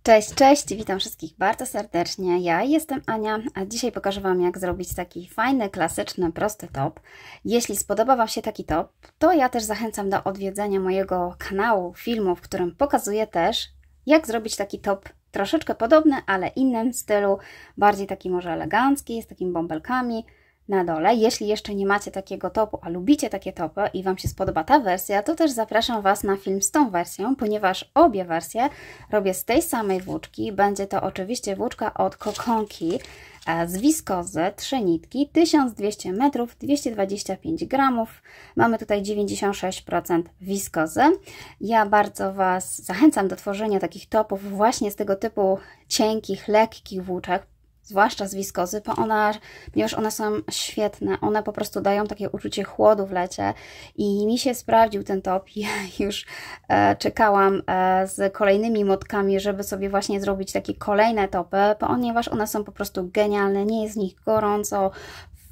Cześć, cześć, witam wszystkich bardzo serdecznie. Ja jestem Ania, a dzisiaj pokażę Wam, jak zrobić taki fajny, klasyczny, prosty top. Jeśli spodoba Wam się taki top, to ja też zachęcam do odwiedzenia mojego kanału, filmu, w którym pokazuję też, jak zrobić taki top troszeczkę podobny, ale innym stylu, bardziej taki może elegancki, z takimi bąbelkami na dole. Jeśli jeszcze nie macie takiego topu, a lubicie takie topy i Wam się spodoba ta wersja, to też zapraszam Was na film z tą wersją, ponieważ obie wersje robię z tej samej włóczki. Będzie to oczywiście włóczka od Kokonki z wiskozy, 3 nitki, 1200 metrów, 225 gramów. Mamy tutaj 96% wiskozy. Ja bardzo Was zachęcam do tworzenia takich topów właśnie z tego typu cienkich, lekkich włóczek, zwłaszcza z wiskozy, ponieważ one są świetne, one po prostu dają takie uczucie chłodu w lecie i mi się sprawdził ten top. Ja już czekałam z kolejnymi motkami, żeby sobie właśnie zrobić takie kolejne topy, ponieważ one są po prostu genialne, nie jest z nich gorąco,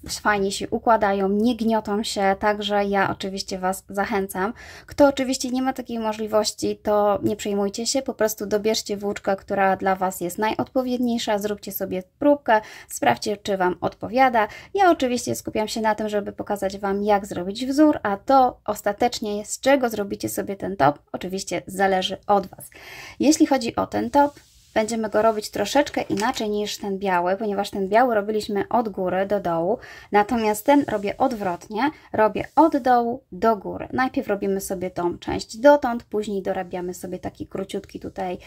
fajnie się układają, nie gniotą się, także ja oczywiście Was zachęcam. Kto oczywiście nie ma takiej możliwości, to nie przejmujcie się, po prostu dobierzcie włóczkę, która dla Was jest najodpowiedniejsza, zróbcie sobie próbkę, sprawdźcie, czy Wam odpowiada. Ja oczywiście skupiam się na tym, żeby pokazać Wam, jak zrobić wzór, a to ostatecznie, z czego zrobicie sobie ten top, oczywiście zależy od Was. Jeśli chodzi o ten top, będziemy go robić troszeczkę inaczej niż ten biały, ponieważ ten biały robiliśmy od góry do dołu, natomiast ten robię odwrotnie, robię od dołu do góry. Najpierw robimy sobie tą część dotąd, później dorabiamy sobie taki króciutki tutaj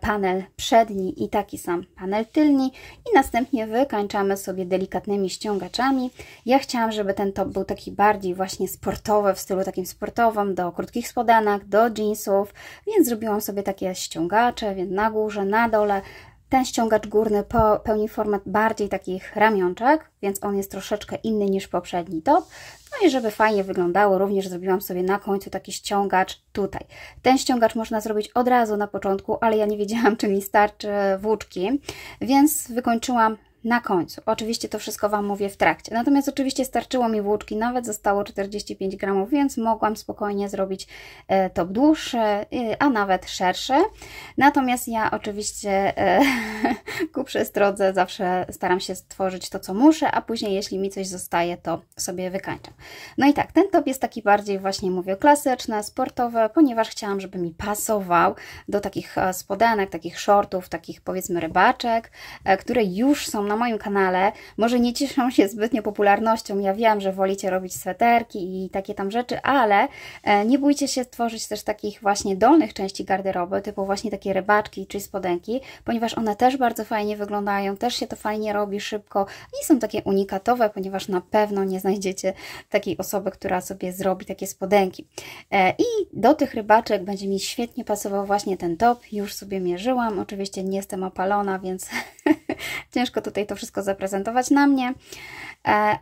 panel przedni i taki sam panel tylni i następnie wykańczamy sobie delikatnymi ściągaczami. Ja chciałam, żeby ten top był taki bardziej właśnie sportowy, w stylu takim sportowym, do krótkich spodenek, do jeansów, więc zrobiłam sobie takie ściągacze, więc na górze, na dole. Ten ściągacz górny pełni format bardziej takich ramionczek, więc on jest troszeczkę inny niż poprzedni top. No i żeby fajnie wyglądało, również zrobiłam sobie na końcu taki ściągacz tutaj. Ten ściągacz można zrobić od razu na początku, ale ja nie wiedziałam, czy mi starczy włóczki, więc wykończyłam na końcu. Oczywiście to wszystko Wam mówię w trakcie. Natomiast oczywiście starczyło mi włóczki, nawet zostało 45 gramów, więc mogłam spokojnie zrobić top dłuższy, a nawet szerszy. Natomiast ja oczywiście ku przestrodze zawsze staram się stworzyć to, co muszę, a później jeśli mi coś zostaje, to sobie wykańczam. No i tak, ten top jest taki bardziej właśnie mówię klasyczny, sportowy, ponieważ chciałam, żeby mi pasował do takich spodenek, takich shortów, takich powiedzmy rybaczek, które już są na moim kanale, może nie cieszą się zbytnio popularnością. Ja wiem, że wolicie robić sweterki i takie tam rzeczy, ale nie bójcie się tworzyć też takich właśnie dolnych części garderoby, typu właśnie takie rybaczki czy spodenki, ponieważ one też bardzo fajnie wyglądają, też się to fajnie robi szybko i są takie unikatowe, ponieważ na pewno nie znajdziecie takiej osoby, która sobie zrobi takie spodenki. I do tych rybaczek będzie mi świetnie pasował właśnie ten top. Już sobie mierzyłam, oczywiście nie jestem opalona, więc ciężko tutaj to wszystko zaprezentować na mnie,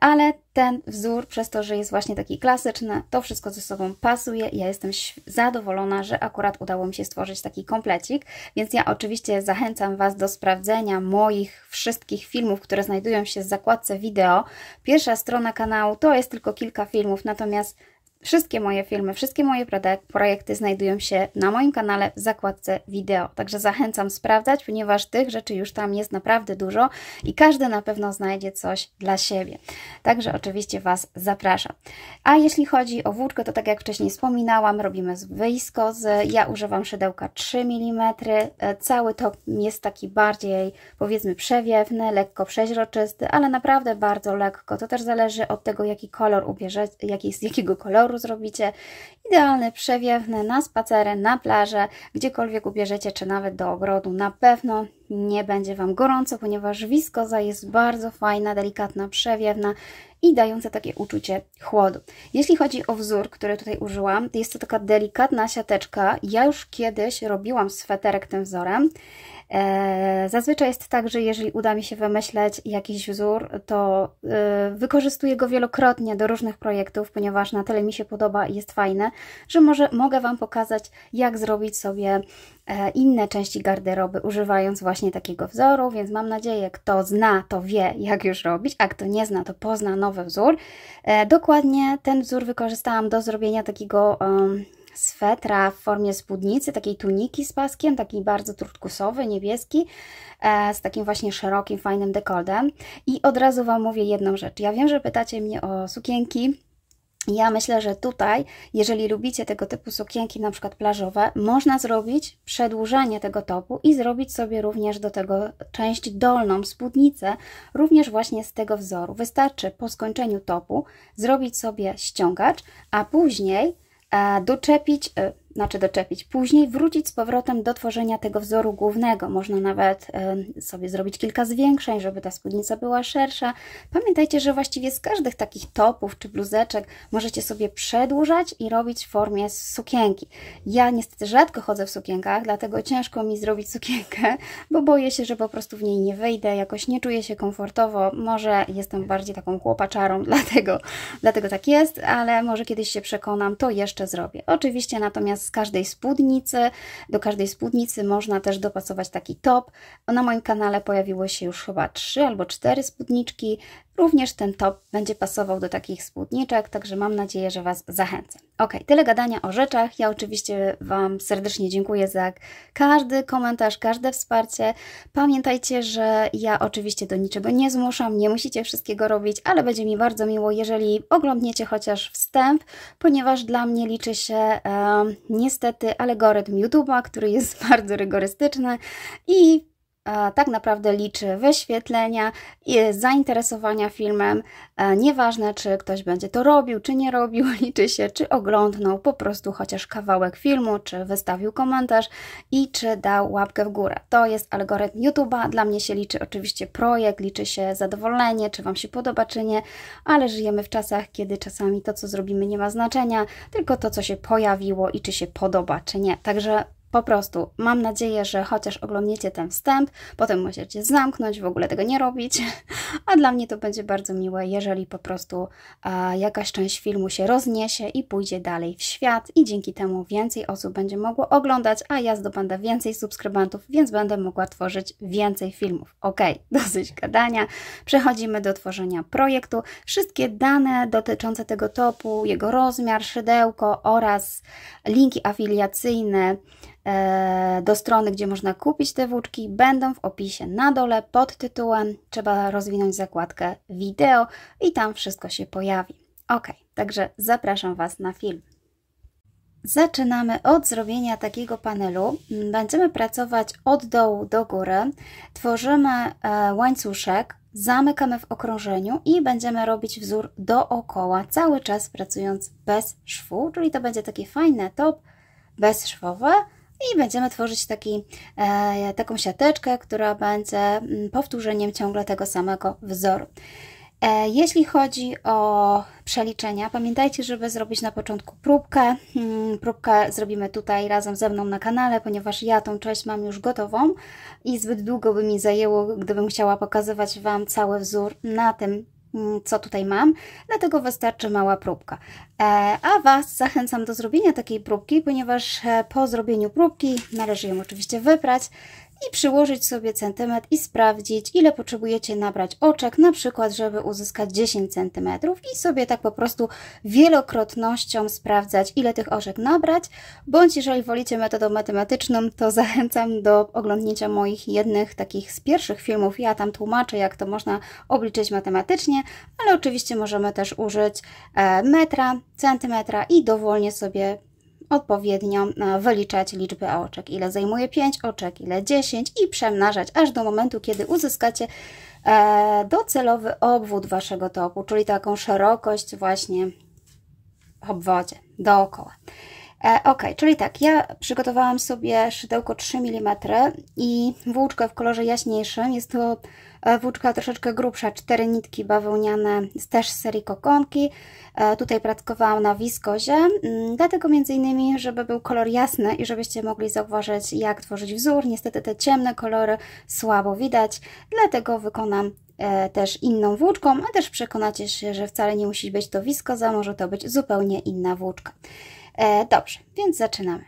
ale ten wzór, przez to, że jest właśnie taki klasyczny, to wszystko ze sobą pasuje i ja jestem zadowolona, że akurat udało mi się stworzyć taki komplecik, więc ja oczywiście zachęcam Was do sprawdzenia moich wszystkich filmów, które znajdują się w zakładce wideo. Pierwsza strona kanału to jest tylko kilka filmów, natomiast wszystkie moje filmy, wszystkie moje projekty znajdują się na moim kanale w zakładce wideo. Także zachęcam sprawdzać, ponieważ tych rzeczy już tam jest naprawdę dużo i każdy na pewno znajdzie coś dla siebie. Także oczywiście Was zapraszam. A jeśli chodzi o włóczkę, to tak jak wcześniej wspominałam, robimy z wiskozy. Ja używam szydełka 3 mm. Cały top jest taki bardziej powiedzmy przewiewny, lekko przeźroczysty, ale naprawdę bardzo lekko. To też zależy od tego, jaki kolor ubierzecie, z jakiego koloru zrobicie. Idealny, przewiewny na spacery, na plażę, gdziekolwiek ubierzecie, czy nawet do ogrodu. Na pewno nie będzie Wam gorąco, ponieważ wiskoza jest bardzo fajna, delikatna, przewiewna i dająca takie uczucie chłodu. Jeśli chodzi o wzór, który tutaj użyłam, to jest to taka delikatna siateczka. Ja już kiedyś robiłam sweterek tym wzorem. Zazwyczaj jest tak, że jeżeli uda mi się wymyśleć jakiś wzór, to wykorzystuję go wielokrotnie do różnych projektów, ponieważ na tyle mi się podoba i jest fajne, że mogę Wam pokazać, jak zrobić sobie inne części garderoby, używając właśnie takiego wzoru, więc mam nadzieję, kto zna, to wie, jak już robić, a kto nie zna, to pozna nowy wzór. Dokładnie ten wzór wykorzystałam do zrobienia takiego swetra w formie spódnicy, takiej tuniki z paskiem, taki bardzo turkusowy, niebieski, z takim właśnie szerokim, fajnym dekoltem. I od razu Wam mówię jedną rzecz. Ja wiem, że pytacie mnie o sukienki. Ja myślę, że tutaj, jeżeli lubicie tego typu sukienki, na przykład plażowe, można zrobić przedłużenie tego topu i zrobić sobie również do tego część dolną, spódnicę, również właśnie z tego wzoru. Wystarczy po skończeniu topu zrobić sobie ściągacz, a później później wrócić z powrotem do tworzenia tego wzoru głównego. Można nawet sobie zrobić kilka zwiększeń, żeby ta spódnica była szersza. Pamiętajcie, że właściwie z każdych takich topów czy bluzeczek możecie sobie przedłużać i robić w formie sukienki. Ja niestety rzadko chodzę w sukienkach, dlatego ciężko mi zrobić sukienkę, bo boję się, że po prostu w niej nie wyjdę, jakoś nie czuję się komfortowo. Może jestem bardziej taką chłopaczarą, dlatego tak jest, ale może kiedyś się przekonam, to jeszcze zrobię. Oczywiście natomiast do każdej spódnicy można też dopasować taki top. Na moim kanale pojawiło się już chyba 3 albo 4 spódniczki. Również ten top będzie pasował do takich spódniczek, także mam nadzieję, że Was zachęcę. Ok, tyle gadania o rzeczach. Ja oczywiście Wam serdecznie dziękuję za każdy komentarz, każde wsparcie. Pamiętajcie, że ja oczywiście do niczego nie zmuszam, nie musicie wszystkiego robić, ale będzie mi bardzo miło, jeżeli oglądniecie chociaż wstęp, ponieważ dla mnie liczy się niestety algorytm YouTube'a, który jest bardzo rygorystyczny i tak naprawdę liczy wyświetlenia i zainteresowania filmem. Nieważne, czy ktoś będzie to robił, czy nie robił, liczy się, czy oglądnął po prostu chociaż kawałek filmu, czy wystawił komentarz i czy dał łapkę w górę. To jest algorytm YouTube'a. Dla mnie się liczy oczywiście projekt, liczy się zadowolenie, czy Wam się podoba, czy nie, ale żyjemy w czasach, kiedy czasami to, co zrobimy, nie ma znaczenia, tylko to, co się pojawiło i czy się podoba, czy nie. Także po prostu mam nadzieję, że chociaż oglądniecie ten wstęp, potem możecie zamknąć, w ogóle tego nie robić, a dla mnie to będzie bardzo miłe, jeżeli po prostu jakaś część filmu się rozniesie i pójdzie dalej w świat i dzięki temu więcej osób będzie mogło oglądać, a ja zdobędę więcej subskrybentów, więc będę mogła tworzyć więcej filmów. Ok, dosyć gadania, przechodzimy do tworzenia projektu. Wszystkie dane dotyczące tego topu, jego rozmiar, szydełko oraz linki afiliacyjne do strony, gdzie można kupić te włóczki, będą w opisie na dole pod tytułem. Trzeba rozwinąć zakładkę wideo i tam wszystko się pojawi. Ok, także zapraszam Was na film. Zaczynamy od zrobienia takiego panelu. Będziemy pracować od dołu do góry. Tworzymy łańcuszek, zamykamy w okrążeniu i będziemy robić wzór dookoła, cały czas pracując bez szwu, czyli to będzie takie fajne top bezszwowe. I będziemy tworzyć taką siateczkę, która będzie powtórzeniem ciągle tego samego wzoru. Jeśli chodzi o przeliczenia, pamiętajcie, żeby zrobić na początku próbkę. Próbkę zrobimy tutaj razem ze mną na kanale, ponieważ ja tą część mam już gotową i zbyt długo by mi zajęło, gdybym chciała pokazywać Wam cały wzór na tym, co tutaj mam, dlatego wystarczy mała próbka. A Was zachęcam do zrobienia takiej próbki, ponieważ po zrobieniu próbki należy ją oczywiście wyprać i przyłożyć sobie centymetr i sprawdzić, ile potrzebujecie nabrać oczek, na przykład, żeby uzyskać 10 cm i sobie tak po prostu wielokrotnością sprawdzać, ile tych oczek nabrać, bądź jeżeli wolicie metodą matematyczną, to zachęcam do oglądnięcia moich jednych takich z pierwszych filmów. Ja tam tłumaczę, jak to można obliczyć matematycznie, ale oczywiście możemy też użyć metra, centymetra i dowolnie sobie odpowiednio wyliczać liczbę oczek, ile zajmuje 5 oczek, ile 10 i przemnażać aż do momentu, kiedy uzyskacie docelowy obwód Waszego topu, czyli taką szerokość właśnie w obwodzie dookoła. Ok, czyli tak, ja przygotowałam sobie szydełko 3 mm i włóczkę w kolorze jaśniejszym. Jest to włóczka troszeczkę grubsza, 4 nitki bawełniane, też z serii kokonki. Tutaj pracowałam na wiskozie, dlatego między innymi, żeby był kolor jasny i żebyście mogli zauważyć, jak tworzyć wzór. Niestety te ciemne kolory słabo widać, dlatego wykonam też inną włóczką, a też przekonacie się, że wcale nie musi być to wiskoza, może to być zupełnie inna włóczka. Dobrze, więc zaczynamy.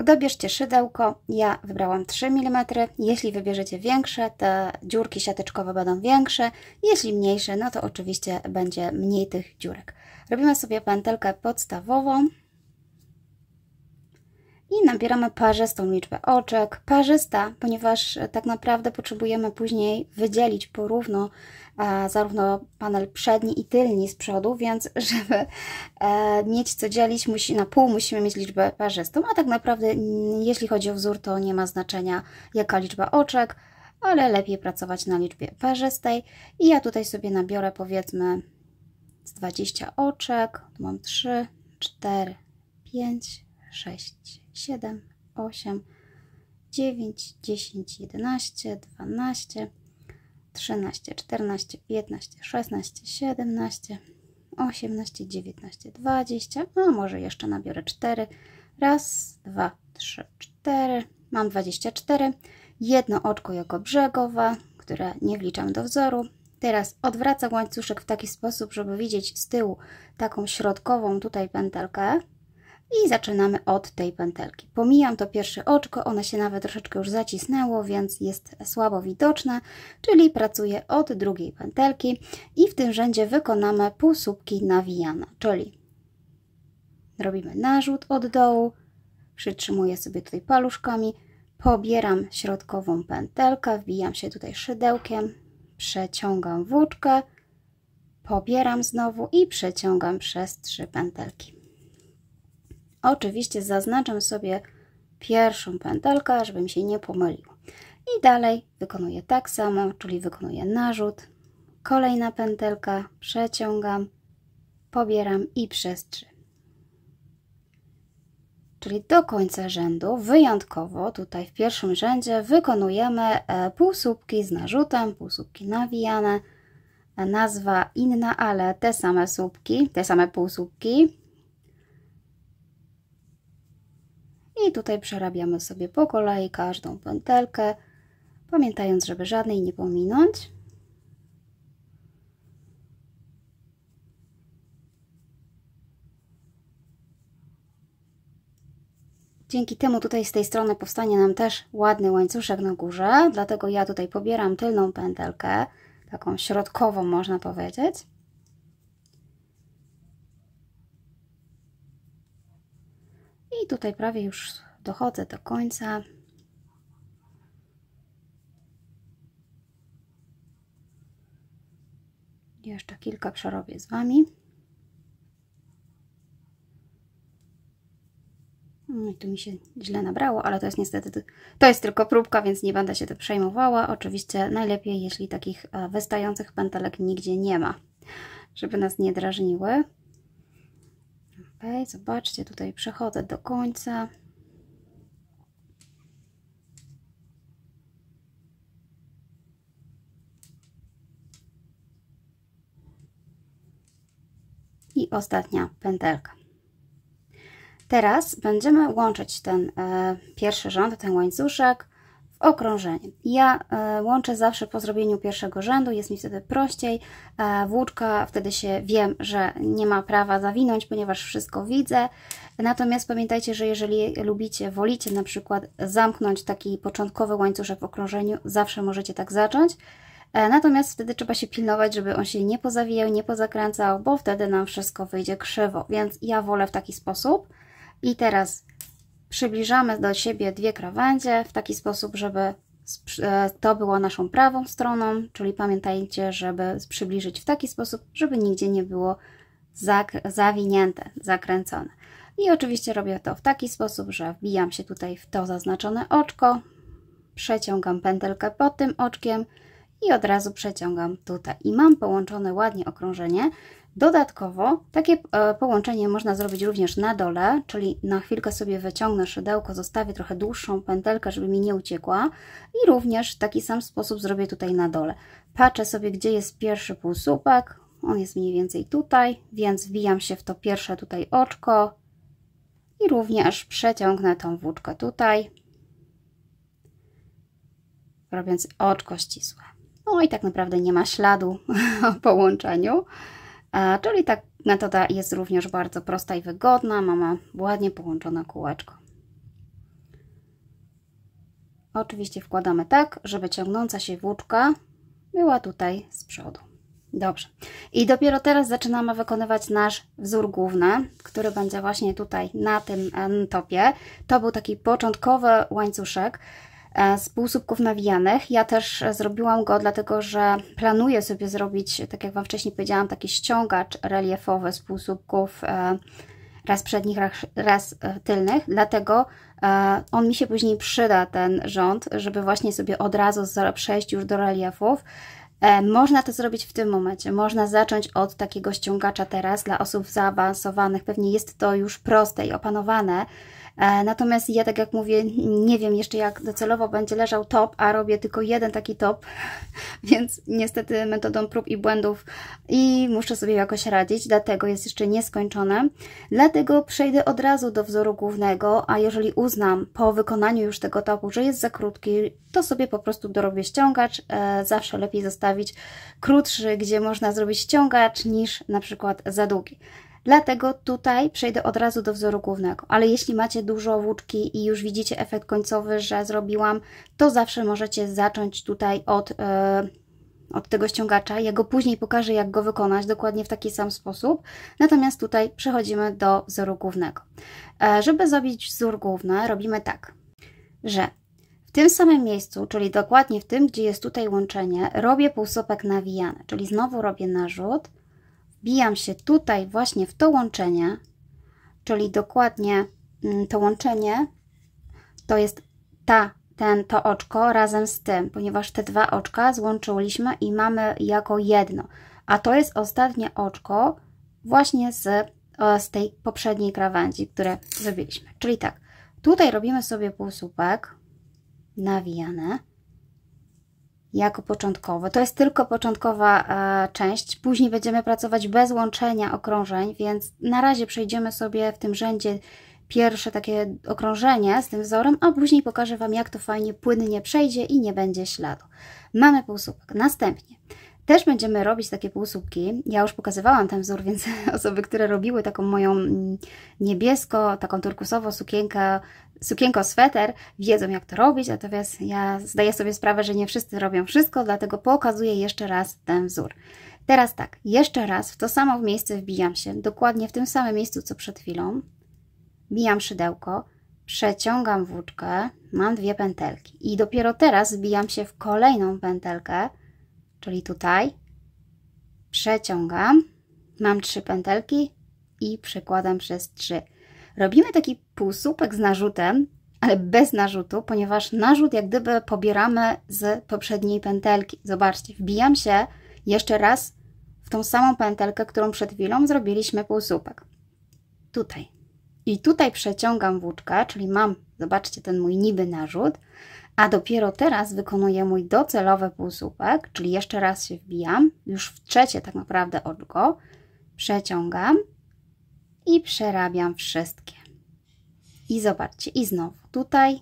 Dobierzcie szydełko, ja wybrałam 3 mm, jeśli wybierzecie większe, te dziurki siateczkowe będą większe, jeśli mniejsze, no to oczywiście będzie mniej tych dziurek. Robimy sobie pętelkę podstawową I nabieramy parzystą liczbę oczek. Parzysta, ponieważ tak naprawdę potrzebujemy później wydzielić porówno zarówno panel przedni i tylni z przodu, więc żeby mieć co dzielić, na pół musimy mieć liczbę parzystą, a tak naprawdę jeśli chodzi o wzór, to nie ma znaczenia jaka liczba oczek, ale lepiej pracować na liczbie parzystej. I ja tutaj sobie nabiorę powiedzmy z 20 oczek. Tu mam 3, 4, 5, 6, 7, 8, 9, 10, 11, 12, 13, 14, 15, 16, 17, 18, 19, 20, a może jeszcze nabiorę 4. Raz, 2, 3, 4. Mam 24. Jedno oczko jako brzegowe, które nie wliczam do wzoru. Teraz odwracam łańcuszek w taki sposób, żeby widzieć z tyłu taką środkową tutaj pętelkę. I zaczynamy od tej pętelki. Pomijam to pierwsze oczko, one się nawet troszeczkę już zacisnęło, więc jest słabo widoczne, czyli pracuję od drugiej pętelki i w tym rzędzie wykonamy półsłupki nawijane, czyli robimy narzut od dołu, przytrzymuję sobie tutaj paluszkami, pobieram środkową pętelkę, wbijam się tutaj szydełkiem, przeciągam włóczkę, pobieram znowu i przeciągam przez 3 pętelki. Oczywiście zaznaczam sobie pierwszą pętelkę, żeby mi się nie pomyliło. I dalej wykonuję tak samo, czyli wykonuję narzut, kolejna pętelka, przeciągam, pobieram i przez 3. Czyli do końca rzędu, wyjątkowo tutaj w pierwszym rzędzie wykonujemy półsłupki z narzutem, półsłupki nawijane. Nazwa inna, ale te same słupki, te same półsłupki. I tutaj przerabiamy sobie po kolei każdą pętelkę, pamiętając, żeby żadnej nie pominąć. Dzięki temu tutaj z tej strony powstanie nam też ładny łańcuszek na górze, dlatego ja tutaj pobieram tylną pętelkę, taką środkową można powiedzieć. I tutaj prawie już dochodzę do końca. Jeszcze kilka przerobię z Wami. No i tu mi się źle nabrało, ale to jest niestety, to jest tylko próbka, więc nie będę się tym przejmowała. Oczywiście najlepiej, jeśli takich wystających pętelek nigdzie nie ma, żeby nas nie drażniły. Ok, zobaczcie, tutaj przechodzę do końca. I ostatnia pętelka. Teraz będziemy łączyć ten pierwszy rząd, ten łańcuszek w okrążenie. Ja łączę zawsze po zrobieniu pierwszego rzędu, jest mi wtedy prościej. Włóczka, wtedy się wiem, że nie ma prawa zawinąć, ponieważ wszystko widzę. Natomiast pamiętajcie, że jeżeli lubicie, wolicie na przykład zamknąć taki początkowy łańcuszek w okrążeniu, zawsze możecie tak zacząć. Natomiast wtedy trzeba się pilnować, żeby on się nie pozawijał, nie pozakręcał, bo wtedy nam wszystko wyjdzie krzywo. Więc ja wolę w taki sposób. I teraz przybliżamy do siebie 2 krawędzie w taki sposób, żeby to było naszą prawą stroną, czyli pamiętajcie, żeby przybliżyć w taki sposób, żeby nigdzie nie było zawinięte, zakręcone. I oczywiście robię to w taki sposób, że wbijam się tutaj w to zaznaczone oczko, przeciągam pętelkę pod tym oczkiem i od razu przeciągam tutaj. I mam połączone ładnie okrążenie. Dodatkowo takie połączenie można zrobić również na dole, czyli na chwilkę sobie wyciągnę szydełko, zostawię trochę dłuższą pętelkę, żeby mi nie uciekła i również w taki sam sposób zrobię tutaj na dole. Patrzę sobie, gdzie jest pierwszy półsłupek, on jest mniej więcej tutaj, więc wbijam się w to pierwsze tutaj oczko i również przeciągnę tą włóczkę tutaj, robiąc oczko ścisłe. No i tak naprawdę nie ma śladu o połączeniu. Czyli ta metoda jest również bardzo prosta i wygodna. Mamy ładnie połączone kółeczko. Oczywiście wkładamy tak, żeby ciągnąca się włóczka była tutaj z przodu. Dobrze. I dopiero teraz zaczynamy wykonywać nasz wzór główny, który będzie właśnie tutaj na tym topie. To był taki początkowy łańcuszek z półsłupków nawijanych. Ja też zrobiłam go dlatego, że planuję sobie zrobić, tak jak Wam wcześniej powiedziałam, taki ściągacz reliefowy z półsłupków raz przednich, raz tylnych. Dlatego on mi się później przyda, ten rząd, żeby właśnie sobie od razu przejść już do reliefów. Można to zrobić w tym momencie. Można zacząć od takiego ściągacza teraz. Dla osób zaawansowanych pewnie jest to już proste i opanowane. Natomiast ja, tak jak mówię, nie wiem jeszcze, jak docelowo będzie leżał top, a robię tylko jeden taki top, więc niestety metodą prób i błędów i muszę sobie jakoś radzić, dlatego jest jeszcze nieskończone. Dlatego przejdę od razu do wzoru głównego, a jeżeli uznam po wykonaniu już tego topu, że jest za krótki, to sobie po prostu dorobię ściągacz. Zawsze lepiej zostawić krótszy, gdzie można zrobić ściągacz, niż na przykład za długi. Dlatego tutaj przejdę od razu do wzoru głównego, ale jeśli macie dużo włóczki i już widzicie efekt końcowy, że zrobiłam, to zawsze możecie zacząć tutaj od tego ściągacza. Ja go później pokażę, jak go wykonać, dokładnie w taki sam sposób. Natomiast tutaj przechodzimy do wzoru głównego. Żeby zrobić wzór główny, robimy tak, że w tym samym miejscu, czyli dokładnie w tym, gdzie jest tutaj łączenie, robię półsłupek nawijany, czyli znowu robię narzut. Wbijam się tutaj właśnie w to łączenie, czyli dokładnie to łączenie to jest to oczko razem z tym, ponieważ te dwa oczka złączyliśmy i mamy jako jedno, a to jest ostatnie oczko właśnie z tej poprzedniej krawędzi, które zrobiliśmy. Czyli tak, tutaj robimy sobie półsłupek nawijany jako początkowy. To jest tylko początkowa część. Później będziemy pracować bez łączenia okrążeń, więc na razie przejdziemy sobie w tym rzędzie pierwsze takie okrążenie z tym wzorem, a później pokażę Wam, jak to fajnie, płynnie przejdzie i nie będzie śladu. Mamy półsłupek. Następnie też będziemy robić takie półsłupki. Ja już pokazywałam ten wzór, więc osoby, które robiły taką moją niebiesko, taką turkusowo sukienko-sweter, wiedzą, jak to robić, natomiast ja zdaję sobie sprawę, że nie wszyscy robią wszystko, dlatego pokazuję jeszcze raz ten wzór. Teraz tak, jeszcze raz w to samo miejsce wbijam się, dokładnie w tym samym miejscu, co przed chwilą. Wbijam szydełko, przeciągam włóczkę, mam dwie pętelki i dopiero teraz wbijam się w kolejną pętelkę, czyli tutaj, przeciągam, mam 3 pętelki i przekładam przez 3. Robimy taki półsłupek z narzutem, ale bez narzutu, ponieważ narzut jak gdyby pobieramy z poprzedniej pętelki. Zobaczcie, wbijam się jeszcze raz w tą samą pętelkę, którą przed chwilą zrobiliśmy półsłupek. Tutaj. I tutaj przeciągam włóczkę, czyli mam, zobaczcie, ten mój niby narzut, a dopiero teraz wykonuję mój docelowy półsłupek, czyli jeszcze raz się wbijam, już w trzecie tak naprawdę oczko, przeciągam i przerabiam wszystkie. I zobaczcie, i znowu tutaj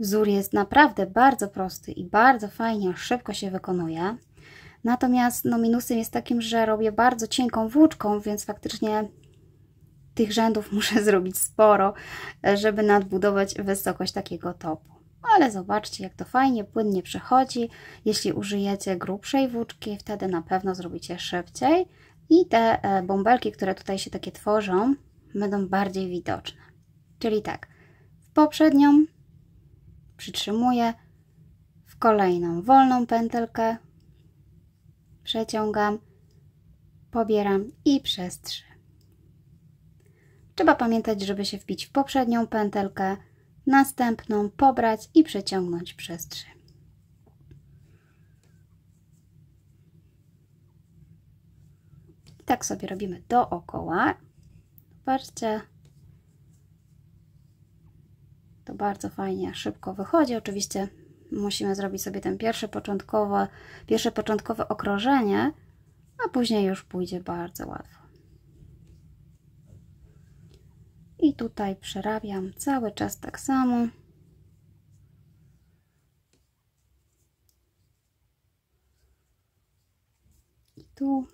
wzór jest naprawdę bardzo prosty i bardzo fajnie, szybko się wykonuje. Natomiast minusem jest takim, że robię bardzo cienką włóczką, więc faktycznie tych rzędów muszę zrobić sporo, żeby nadbudować wysokość takiego topu. Ale zobaczcie, jak to fajnie, płynnie przechodzi. Jeśli użyjecie grubszej włóczki, wtedy na pewno zrobicie szybciej i te bąbelki, które tutaj się takie tworzą, będą bardziej widoczne. Czyli tak, w poprzednią przytrzymuję, w kolejną wolną pętelkę przeciągam, pobieram i przez 3. Trzeba pamiętać, żeby się wbić w poprzednią pętelkę, następną pobrać i przeciągnąć przez 3. I tak sobie robimy dookoła. Zobaczcie, to bardzo fajnie, szybko wychodzi. Oczywiście musimy zrobić sobie ten pierwsze początkowe okrążenie, a później już pójdzie bardzo łatwo. I tutaj przerabiam cały czas tak samo. I tu.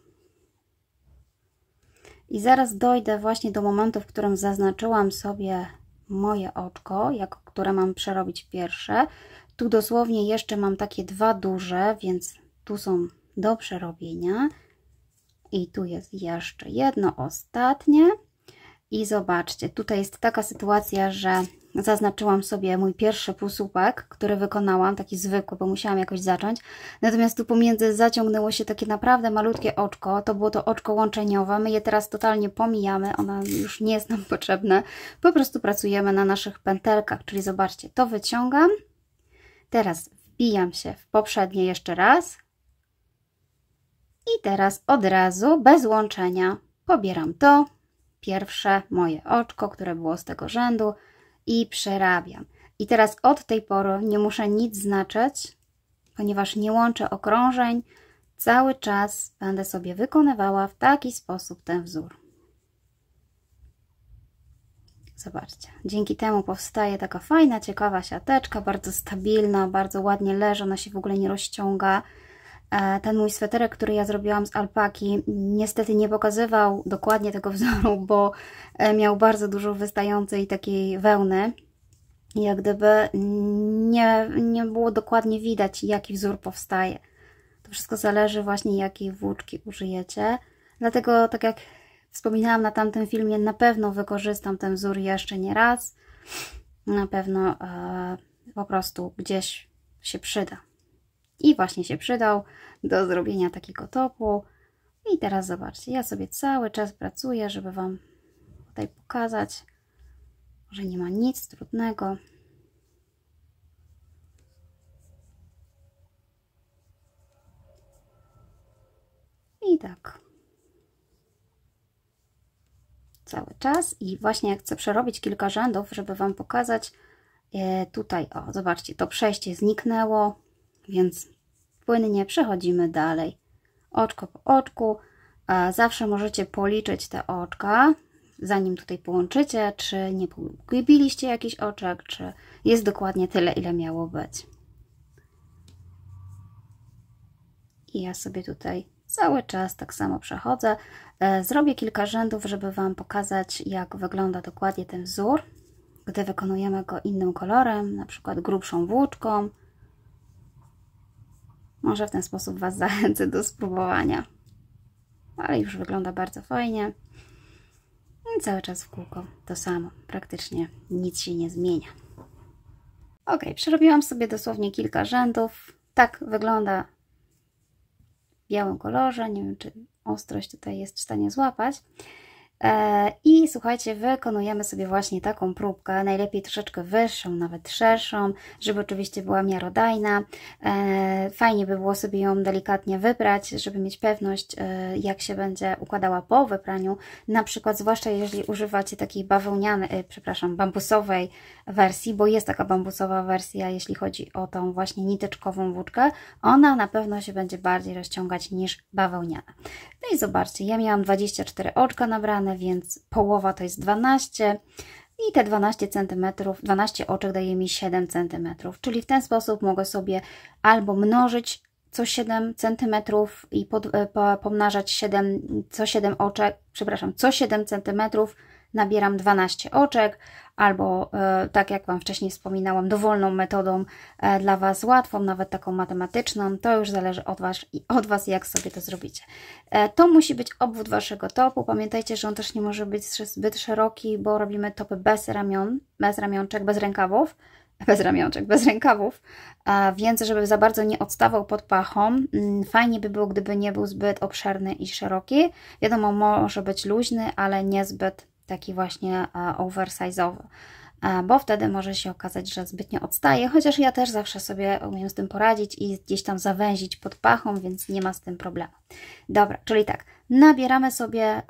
I zaraz dojdę właśnie do momentu, w którym zaznaczyłam sobie moje oczko, które mam przerobić pierwsze. Tu dosłownie jeszcze mam takie 2 duże, więc tu są do przerobienia. I tu jest jeszcze jedno ostatnie. I zobaczcie, tutaj jest taka sytuacja, że zaznaczyłam sobie mój pierwszy półsłupek, który wykonałam, taki zwykły, bo musiałam jakoś zacząć. Natomiast tu pomiędzy zaciągnęło się takie naprawdę malutkie oczko. To było to oczko łączeniowe. My je teraz totalnie pomijamy. Ono już nie jest nam potrzebne. Po prostu pracujemy na naszych pętelkach. Czyli zobaczcie, to wyciągam. Teraz wbijam się w poprzednie jeszcze raz. I teraz od razu, bez łączenia, pobieram to. Pierwsze moje oczko, które było z tego rzędu i przerabiam. I teraz od tej pory nie muszę nic znaczyć, ponieważ nie łączę okrążeń. Cały czas będę sobie wykonywała w taki sposób ten wzór. Zobaczcie, dzięki temu powstaje taka fajna, ciekawa siateczka, bardzo stabilna, bardzo ładnie leży, ona się w ogóle nie rozciąga. Ten mój sweterek, który ja zrobiłam z alpaki, niestety nie pokazywał dokładnie tego wzoru, bo miał bardzo dużo wystającej takiej wełny. Jak gdyby nie było dokładnie widać, jaki wzór powstaje. To wszystko zależy właśnie, jakiej włóczki użyjecie. Dlatego, tak jak wspominałam na tamtym filmie, na pewno wykorzystam ten wzór jeszcze nie raz. Na pewno po prostu gdzieś się przyda. I właśnie się przydał do zrobienia takiego topu. I teraz zobaczcie, ja sobie cały czas pracuję, żeby Wam tutaj pokazać, że nie ma nic trudnego. I tak. Cały czas. I właśnie jak chcę przerobić kilka rzędów, żeby Wam pokazać, tutaj, o, zobaczcie, to przejście zniknęło, więc płynnie przechodzimy dalej. Oczko po oczku. Zawsze możecie policzyć te oczka, zanim tutaj połączycie, czy nie pogubiliście jakiś oczek, czy jest dokładnie tyle, ile miało być. I ja sobie tutaj cały czas tak samo przechodzę. Zrobię kilka rzędów, żeby Wam pokazać, jak wygląda dokładnie ten wzór, gdy wykonujemy go innym kolorem, na przykład grubszą włóczką. Może w ten sposób Was zachęcę do spróbowania. Ale już wygląda bardzo fajnie. I cały czas w kółko to samo. Praktycznie nic się nie zmienia. Ok, przerobiłam sobie dosłownie kilka rzędów. Tak wygląda w białym kolorze. Nie wiem, czy ostrość tutaj jest w stanie złapać. I słuchajcie, wykonujemy sobie właśnie taką próbkę, najlepiej troszeczkę wyższą, nawet szerszą, żeby oczywiście była miarodajna. Fajnie by było sobie ją delikatnie wybrać, żeby mieć pewność, jak się będzie układała po wypraniu. Na przykład, zwłaszcza jeżeli używacie takiej bambusowej wersji, bo jest taka bambusowa wersja, jeśli chodzi o tą właśnie niteczkową włóczkę, ona na pewno się będzie bardziej rozciągać niż bawełniana. No i zobaczcie, ja miałam 24 oczka nabrane, więc połowa to jest 12 i te 12 cm, 12 oczek daje mi 7 cm, czyli w ten sposób mogę sobie albo mnożyć co 7 cm i pomnażać co 7 oczek, przepraszam, co 7 cm nabieram 12 oczek, albo tak jak Wam wcześniej wspominałam, dowolną metodą dla Was, łatwą, nawet taką matematyczną. To już zależy od Was, jak sobie to zrobicie. To musi być obwód Waszego topu. Pamiętajcie, że on też nie może być zbyt szeroki, bo robimy topy bez ramion, bez ramionczek, bez rękawów. Bez rękawów, więc żeby za bardzo nie odstawał pod pachą, fajnie by było, gdyby nie był zbyt obszerny i szeroki. Wiadomo, może być luźny, ale niezbyt taki właśnie oversize'owy, bo wtedy może się okazać, że zbytnio odstaje, chociaż ja też zawsze sobie umiem z tym poradzić i gdzieś tam zawęzić pod pachą, więc nie ma z tym problemu. Dobra, czyli tak, nabieramy sobie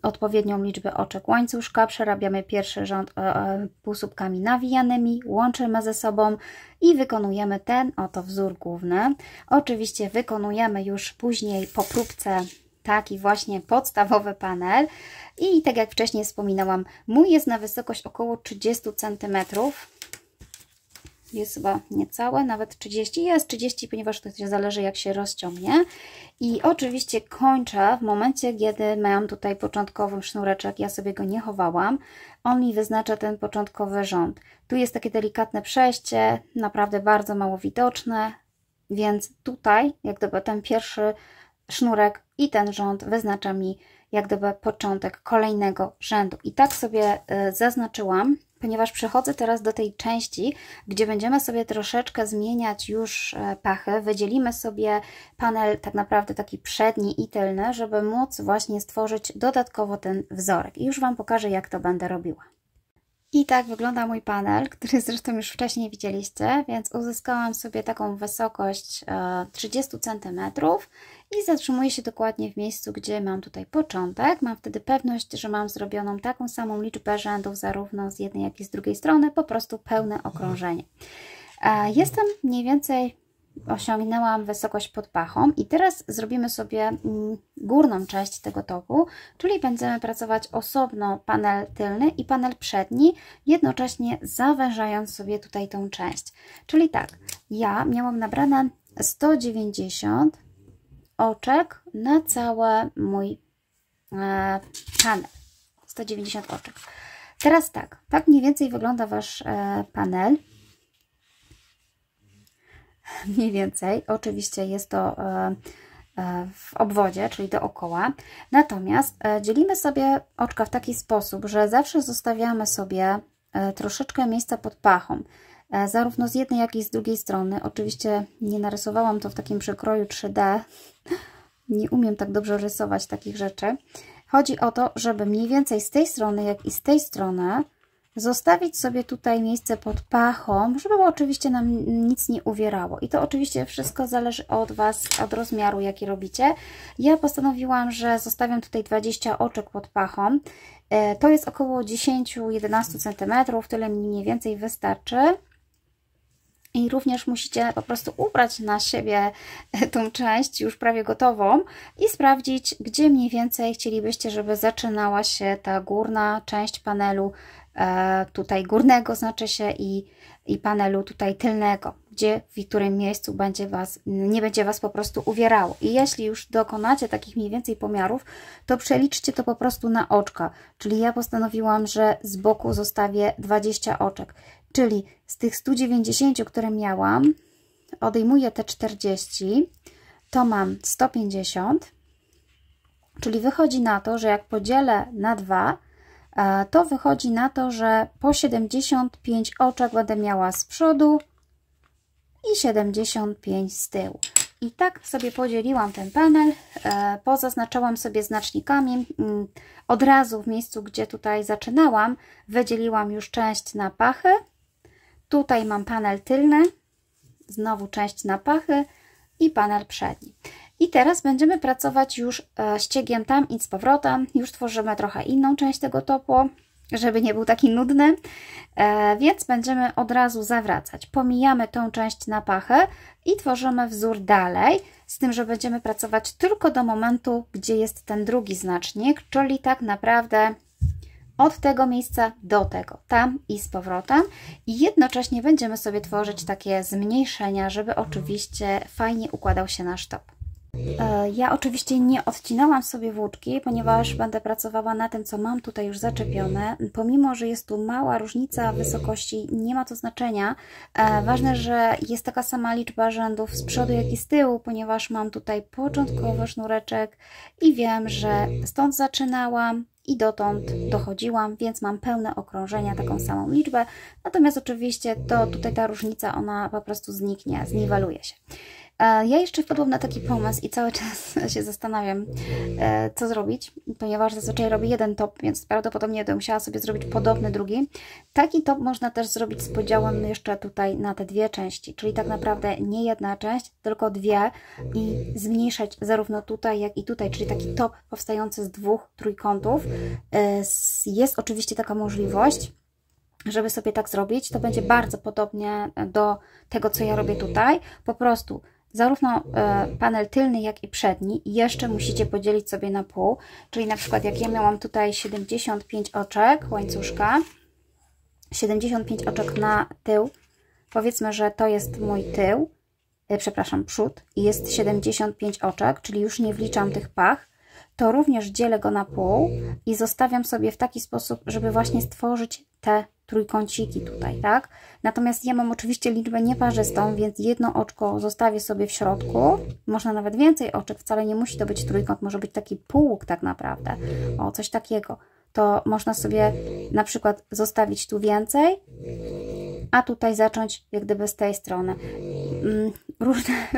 odpowiednią liczbę oczek łańcuszka, przerabiamy pierwszy rząd półsłupkami nawijanymi, łączymy ze sobą i wykonujemy ten oto wzór główny. Oczywiście wykonujemy już później po próbce taki właśnie podstawowy panel i tak jak wcześniej wspominałam, mój jest na wysokość około 30 cm. Jest chyba niecałe, nawet 30, jest 30, ponieważ to zależy, jak się rozciągnie. I oczywiście kończę w momencie, kiedy mam tutaj początkowy sznureczek, ja sobie go nie chowałam, on mi wyznacza ten początkowy rząd. Tu jest takie delikatne przejście, naprawdę bardzo mało widoczne, więc tutaj, jak gdyby ten pierwszy sznurek i ten rząd wyznacza mi jak gdyby początek kolejnego rzędu. I tak sobie zaznaczyłam, ponieważ przechodzę teraz do tej części, gdzie będziemy sobie troszeczkę zmieniać już pachy. Wydzielimy sobie panel tak naprawdę taki przedni i tylny, żeby móc właśnie stworzyć dodatkowo ten wzorek. I już Wam pokażę, jak to będę robiła. I tak wygląda mój panel, który zresztą już wcześniej widzieliście, więc uzyskałam sobie taką wysokość 30 cm i zatrzymuję się dokładnie w miejscu, gdzie mam tutaj początek. Mam wtedy pewność, że mam zrobioną taką samą liczbę rzędów zarówno z jednej, jak i z drugiej strony, po prostu pełne okrążenie. Jestem mniej więcej, osiągnęłam wysokość pod pachą i teraz zrobimy sobie górną część tego topu, czyli będziemy pracować osobno panel tylny i panel przedni, jednocześnie zawężając sobie tutaj tą część. Czyli tak, ja miałam nabrane 190 oczek na cały mój panel. 190 oczek. Teraz tak mniej więcej wygląda Wasz panel. Mniej więcej, oczywiście jest to w obwodzie, czyli dookoła. Natomiast dzielimy sobie oczka w taki sposób, że zawsze zostawiamy sobie troszeczkę miejsca pod pachą, zarówno z jednej, jak i z drugiej strony. Oczywiście nie narysowałam to w takim przekroju 3D, nie umiem tak dobrze rysować takich rzeczy. Chodzi o to, żeby mniej więcej z tej strony, jak i z tej strony zostawić sobie tutaj miejsce pod pachą, żeby oczywiście nam nic nie uwierało. I to oczywiście wszystko zależy od Was, od rozmiaru, jaki robicie. Ja postanowiłam, że zostawiam tutaj 20 oczek pod pachą. To jest około 10-11 cm, tyle mi mniej więcej wystarczy. I również musicie po prostu ubrać na siebie tą część już prawie gotową i sprawdzić, gdzie mniej więcej chcielibyście, żeby zaczynała się ta górna część panelu, tutaj górnego znaczy się, i panelu tutaj tylnego, gdzie w którym miejscu nie będzie Was po prostu uwierało. I jeśli już dokonacie takich mniej więcej pomiarów, to przeliczcie to po prostu na oczka. Czyli ja postanowiłam, że z boku zostawię 20 oczek. Czyli z tych 190, które miałam, odejmuję te 40, to mam 150, czyli wychodzi na to, że jak podzielę na 2, to wychodzi na to, że po 75 oczek będę miała z przodu i 75 z tyłu. I tak sobie podzieliłam ten panel, pozaznaczałam sobie znacznikami. Od razu w miejscu, gdzie tutaj zaczynałam, wydzieliłam już część na pachy. Tutaj mam panel tylny, znowu część na pachy i panel przedni. I teraz będziemy pracować już ściegiem tam i z powrotem. Już tworzymy trochę inną część tego topu, żeby nie był taki nudny, więc będziemy od razu zawracać. Pomijamy tą część na pachę i tworzymy wzór dalej, z tym, że będziemy pracować tylko do momentu, gdzie jest ten drugi znacznik, czyli tak naprawdę od tego miejsca do tego, tam i z powrotem, i jednocześnie będziemy sobie tworzyć takie zmniejszenia, żeby oczywiście fajnie układał się nasz top. Ja oczywiście nie odcinałam sobie włóczki, ponieważ będę pracowała na tym, co mam tutaj już zaczepione. Pomimo, że jest tu mała różnica wysokości, nie ma to znaczenia. Ważne, że jest taka sama liczba rzędów z przodu, jak i z tyłu, ponieważ mam tutaj początkowy sznureczek i wiem, że stąd zaczynałam i dotąd dochodziłam, więc mam pełne okrążenia, taką samą liczbę. Natomiast oczywiście tutaj ta różnica, ona po prostu zniknie, zniweluje się. Ja jeszcze wpadłam na taki pomysł i cały czas się zastanawiam, co zrobić, ponieważ zazwyczaj robię jeden top, więc prawdopodobnie będę musiała sobie zrobić podobny drugi. Taki top można też zrobić z podziałem jeszcze tutaj na te dwie części, czyli tak naprawdę nie jedna część, tylko dwie, i zmniejszać zarówno tutaj, jak i tutaj, czyli taki top powstający z dwóch trójkątów. Jest oczywiście taka możliwość, żeby sobie tak zrobić. To będzie bardzo podobnie do tego, co ja robię tutaj. Po prostu zarówno panel tylny, jak i przedni jeszcze musicie podzielić sobie na pół, czyli na przykład jak ja miałam tutaj 75 oczek łańcuszka, 75 oczek na tył, powiedzmy, że to jest mój tył, przepraszam, przód, i jest 75 oczek, czyli już nie wliczam tych pach, to również dzielę go na pół i zostawiam sobie w taki sposób, żeby właśnie stworzyć te trójkąciki tutaj, tak? Natomiast ja mam oczywiście liczbę nieparzystą, więc jedno oczko zostawię sobie w środku. Można nawet więcej oczek, wcale nie musi to być trójkąt, może być taki półłuk tak naprawdę. O, coś takiego. To można sobie na przykład zostawić tu więcej, a tutaj zacząć jak gdyby z tej strony.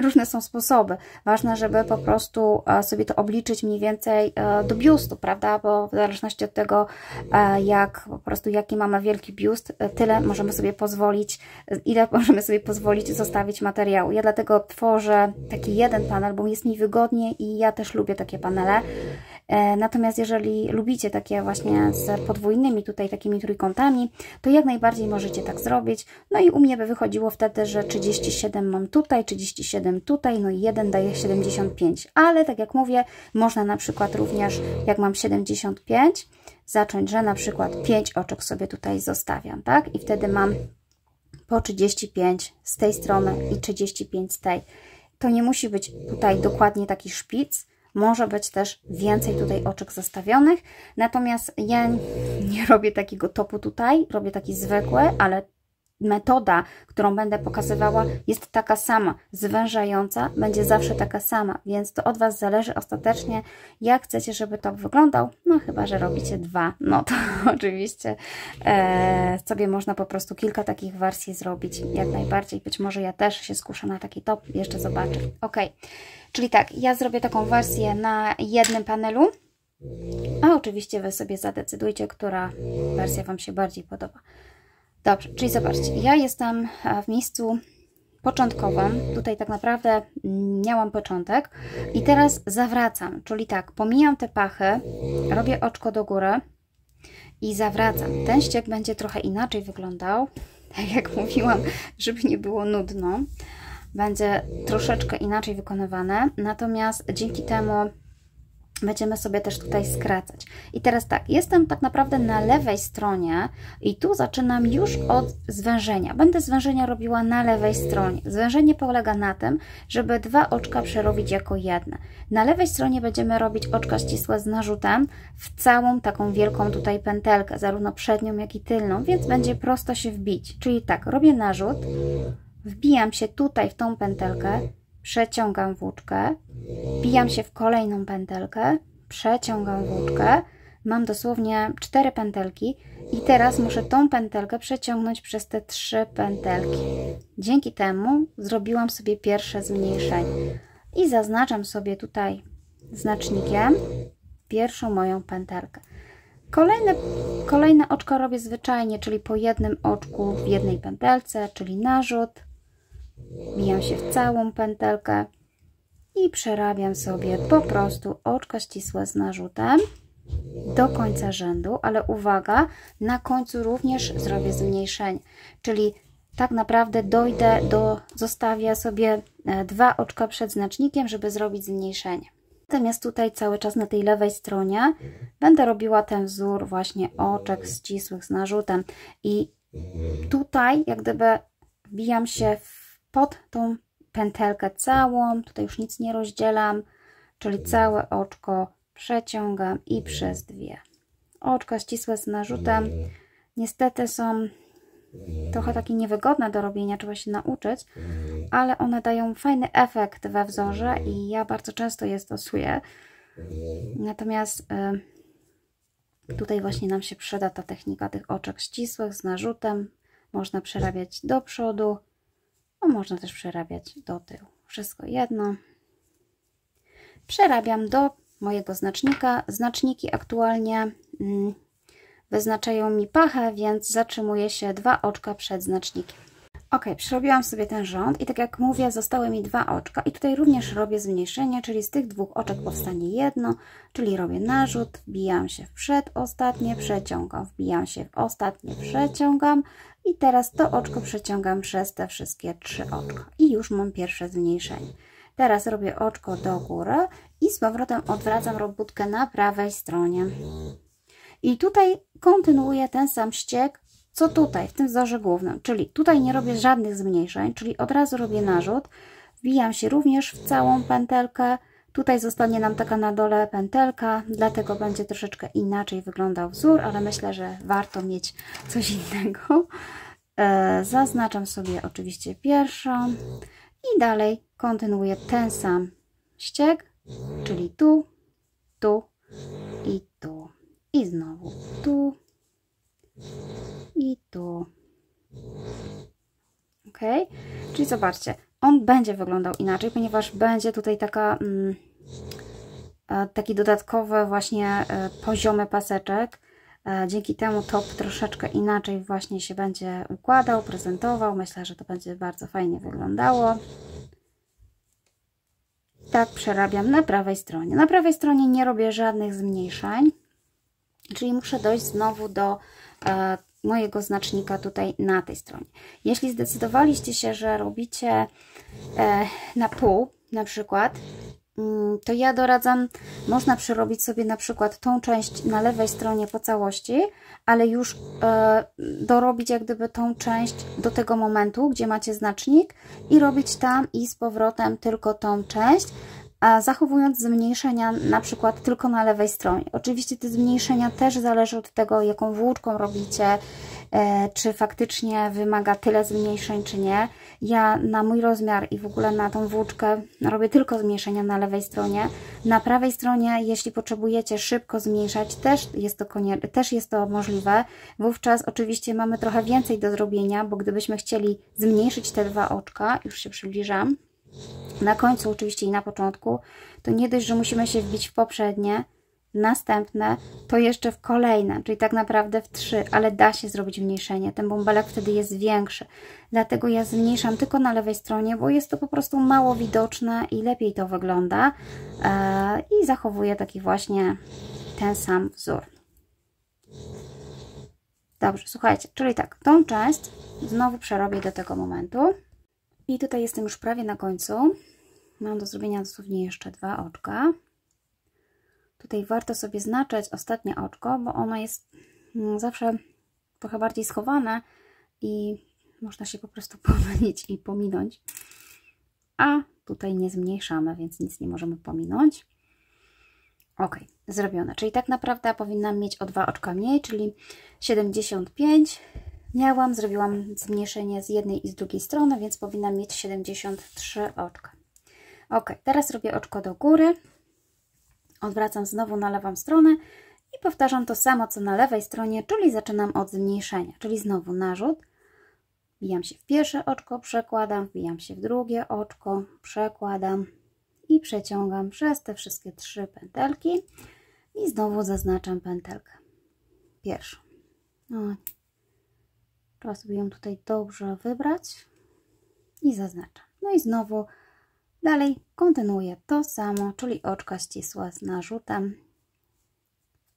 Różne są sposoby. Ważne, żeby po prostu sobie to obliczyć mniej więcej do biustu, prawda? Bo w zależności od tego, jaki mamy wielki biust, tyle możemy sobie pozwolić, ile możemy sobie pozwolić zostawić materiału. Ja dlatego tworzę taki jeden panel, bo jest mi wygodnie i ja też lubię takie panele. Natomiast jeżeli lubicie takie właśnie z podwójnymi tutaj takimi trójkątami, to jak najbardziej możecie tak zrobić. No i u mnie by wychodziło wtedy, że 37 mam tutaj, 37 tutaj, no i 1 daje 75. Ale tak jak mówię, można na przykład również, jak mam 75, zacząć, że na przykład 5 oczek sobie tutaj zostawiam, tak? I wtedy mam po 35 z tej strony i 35 z tej. To nie musi być tutaj dokładnie taki szpic, może być też więcej tutaj oczek zostawionych, natomiast ja nie robię takiego topu tutaj, robię taki zwykły, ale metoda, którą będę pokazywała, jest taka sama, zwężająca, będzie zawsze taka sama, więc to od Was zależy ostatecznie, jak chcecie, żeby top wyglądał, no chyba, że robicie dwa, no to oczywiście sobie można po prostu kilka takich wersji zrobić, jak najbardziej, być może ja też się skuszę na taki top, jeszcze zobaczę. Ok, czyli tak, ja zrobię taką wersję na jednym panelu, a oczywiście Wy sobie zadecydujcie, która wersja Wam się bardziej podoba. Dobrze, czyli zobaczcie, ja jestem w miejscu początkowym, tutaj tak naprawdę miałam początek i teraz zawracam, czyli tak, pomijam te pachy, robię oczko do góry i zawracam. Ten ściek będzie trochę inaczej wyglądał, tak jak mówiłam, żeby nie było nudno, będzie troszeczkę inaczej wykonywane, natomiast dzięki temu będziemy sobie też tutaj skracać. I teraz tak, jestem tak naprawdę na lewej stronie i tu zaczynam już od zwężenia. Będę zwężenia robiła na lewej stronie. Zwężenie polega na tym, żeby dwa oczka przerobić jako jedne. Na lewej stronie będziemy robić oczka ścisłe z narzutem w całą taką wielką tutaj pętelkę, zarówno przednią, jak i tylną, więc będzie prosto się wbić. Czyli tak, robię narzut, wbijam się tutaj w tą pętelkę, przeciągam włóczkę, wbijam się w kolejną pętelkę, przeciągam włóczkę, mam dosłownie 4 pętelki i teraz muszę tą pętelkę przeciągnąć przez te 3 pętelki. Dzięki temu zrobiłam sobie pierwsze zmniejszenie i zaznaczam sobie tutaj znacznikiem pierwszą moją pętelkę. Kolejne oczka robię zwyczajnie, czyli po jednym oczku w jednej pętelce, czyli narzut. Wbijam się w całą pętelkę i przerabiam sobie po prostu oczka ścisłe z narzutem do końca rzędu, ale uwaga, na końcu również zrobię zmniejszenie, czyli tak naprawdę zostawię sobie 2 oczka przed znacznikiem, żeby zrobić zmniejszenie. Natomiast tutaj cały czas na tej lewej stronie będę robiła ten wzór właśnie oczek ścisłych z narzutem i tutaj jak gdyby wbijam się pod tą pętelkę całą, tutaj już nic nie rozdzielam, czyli całe oczko przeciągam i przez 2. Oczka ścisłe z narzutem niestety są trochę takie niewygodne do robienia, trzeba się nauczyć, ale one dają fajny efekt we wzorze i ja bardzo często je stosuję. Natomiast tutaj właśnie nam się przyda ta technika tych oczek ścisłych z narzutem. Można przerabiać do przodu, a można też przerabiać do tyłu. Wszystko jedno. Przerabiam do mojego znacznika. Znaczniki aktualnie wyznaczają mi pachę, więc zatrzymuję się 2 oczka przed znacznikiem. Ok, przerobiłam sobie ten rząd i tak jak mówię, zostały mi 2 oczka i tutaj również robię zmniejszenie, czyli z tych 2 oczek powstanie jedno, czyli robię narzut, wbijam się w przedostatnie, przeciągam, wbijam się w ostatnie, przeciągam i teraz to oczko przeciągam przez te wszystkie 3 oczka i już mam pierwsze zmniejszenie. Teraz robię oczko do góry i z powrotem odwracam robótkę na prawej stronie. I tutaj kontynuuję ten sam ściek, co tutaj, w tym wzorze głównym, czyli tutaj nie robię żadnych zmniejszeń, czyli od razu robię narzut, wbijam się również w całą pętelkę, Tutaj zostanie nam taka na dole pętelka, dlatego będzie troszeczkę inaczej wyglądał wzór, ale myślę, że warto mieć coś innego. Zaznaczam sobie oczywiście pierwszą i dalej kontynuuję ten sam ścieg, czyli tu, tu i tu. I znowu tu i tu. Ok? Czyli zobaczcie, on będzie wyglądał inaczej, ponieważ będzie tutaj taki dodatkowy właśnie poziomy paseczek. Dzięki temu top troszeczkę inaczej właśnie się będzie układał, prezentował. Myślę, że to będzie bardzo fajnie wyglądało. Tak przerabiam na prawej stronie. Na prawej stronie nie robię żadnych zmniejszeń, czyli muszę dojść znowu do mojego znacznika tutaj na tej stronie. Jeśli zdecydowaliście się, że robicie na pół na przykład, to ja doradzam, można przerobić sobie na przykład tą część na lewej stronie po całości, ale już dorobić jak gdyby tą część do tego momentu, gdzie macie znacznik i robić tam i z powrotem tylko tą część, a zachowując zmniejszenia na przykład tylko na lewej stronie. Oczywiście te zmniejszenia też zależy od tego, jaką włóczką robicie, czy faktycznie wymaga tyle zmniejszeń, czy nie. Ja na mój rozmiar i w ogóle na tą włóczkę robię tylko zmniejszenia na lewej stronie. Na prawej stronie, jeśli potrzebujecie szybko zmniejszać, też jest to możliwe. Wówczas oczywiście mamy trochę więcej do zrobienia, bo gdybyśmy chcieli zmniejszyć te dwa oczka, już się przybliżam, na końcu oczywiście i na początku, to nie dość, że musimy się wbić w poprzednie, następne, to jeszcze w kolejne, czyli tak naprawdę w 3, ale da się zrobić zmniejszenie. Ten bąbelek wtedy jest większy. Dlatego ja zmniejszam tylko na lewej stronie, bo jest to po prostu mało widoczne i lepiej to wygląda. I zachowuję taki właśnie ten sam wzór. Dobrze, słuchajcie, czyli tak, tą część znowu przerobię do tego momentu. I tutaj jestem już prawie na końcu. Mam do zrobienia dosłownie jeszcze 2 oczka. Tutaj warto sobie znaczyć ostatnie oczko, bo ono jest zawsze trochę bardziej schowane i można się po prostu pomylić i pominąć. A tutaj nie zmniejszamy, więc nic nie możemy pominąć. Ok, zrobione. Czyli tak naprawdę powinnam mieć o 2 oczka mniej, czyli 75 miałam, zrobiłam zmniejszenie z jednej i z drugiej strony, więc powinnam mieć 73 oczka. Ok, teraz robię oczko do góry. Odwracam znowu na lewą stronę i powtarzam to samo, co na lewej stronie, czyli zaczynam od zmniejszenia. Czyli znowu narzut, wbijam się w pierwsze oczko, przekładam, wbijam się w drugie oczko, przekładam i przeciągam przez te wszystkie 3 pętelki i znowu zaznaczam pętelkę pierwszą. Trzeba sobie ją tutaj dobrze wybrać i zaznaczam. No i znowu dalej kontynuuję to samo, czyli oczka ścisłe z narzutem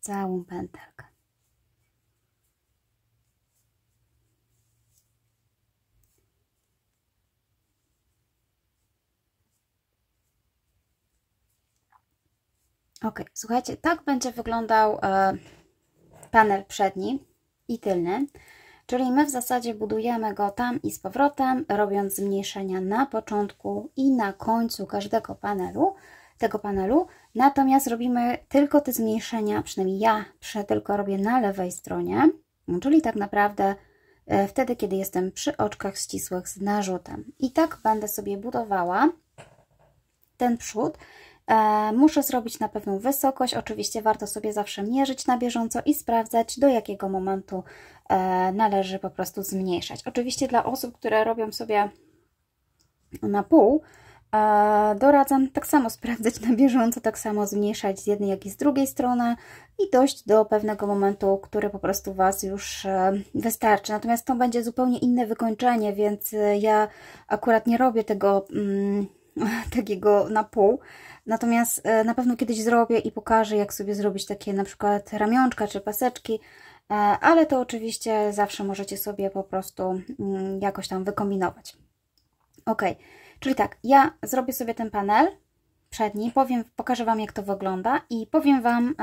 całą pętelkę. Ok, słuchajcie, tak będzie wyglądał panel przedni i tylny. Czyli my w zasadzie budujemy go tam i z powrotem, robiąc zmniejszenia na początku i na końcu każdego tego panelu. Natomiast robimy tylko te zmniejszenia, przynajmniej ja tylko robię na lewej stronie, czyli tak naprawdę wtedy, kiedy jestem przy oczkach ścisłych z narzutem. I tak będę sobie budowała ten przód. Muszę zrobić na pewną wysokość. Oczywiście warto sobie zawsze mierzyć na bieżąco i sprawdzać, do jakiego momentu należy po prostu zmniejszać. Oczywiście dla osób, które robią sobie na pół, doradzam tak samo sprawdzać na bieżąco, tak samo zmniejszać z jednej, jak i z drugiej strony i dojść do pewnego momentu, który po prostu Was już wystarczy. Natomiast to będzie zupełnie inne wykończenie, więc ja akurat nie robię tego takiego na pół. Natomiast na pewno kiedyś zrobię i pokażę, jak sobie zrobić takie na przykład ramionczka czy paseczki, ale to oczywiście zawsze możecie sobie po prostu jakoś tam wykombinować. Ok, czyli tak, ja zrobię sobie ten panel przedni, pokażę Wam, jak to wygląda i powiem Wam,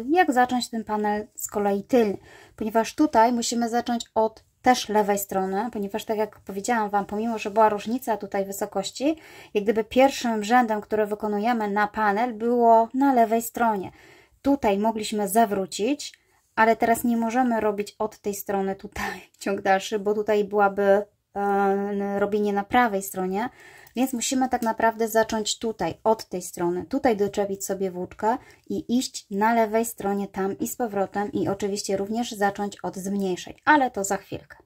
jak zacząć ten panel z kolei tylny, ponieważ tutaj musimy zacząć od też lewej strony, ponieważ tak jak powiedziałam Wam, pomimo że była różnica tutaj wysokości, jak gdyby pierwszym rzędem, który wykonujemy na panel, było na lewej stronie. Tutaj mogliśmy zawrócić, ale teraz nie możemy robić od tej strony tutaj ciąg dalszy, bo tutaj byłaby robienie na prawej stronie, więc musimy tak naprawdę zacząć tutaj, od tej strony, tutaj doczepić sobie włóczkę i iść na lewej stronie tam i z powrotem i oczywiście również zacząć od zmniejszeń, ale to za chwilkę.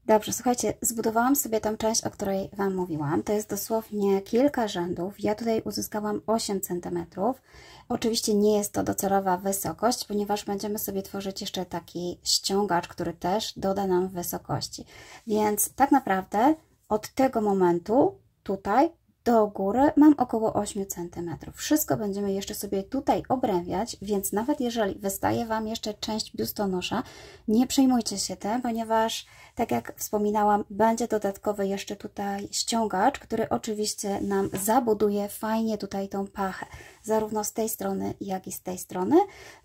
Dobrze, słuchajcie, zbudowałam sobie tą część, o której Wam mówiłam. To jest dosłownie kilka rzędów. Ja tutaj uzyskałam 8 cm. Oczywiście nie jest to docelowa wysokość, ponieważ będziemy sobie tworzyć jeszcze taki ściągacz, który też doda nam wysokości. Więc tak naprawdę od tego momentu tutaj do góry mam około 8 cm. Wszystko będziemy jeszcze sobie tutaj obrębiać, więc nawet jeżeli wystaje Wam jeszcze część biustonosza, nie przejmujcie się tym, ponieważ tak jak wspominałam, będzie dodatkowy jeszcze tutaj ściągacz, który oczywiście nam zabuduje fajnie tutaj tą pachę, zarówno z tej strony, jak i z tej strony.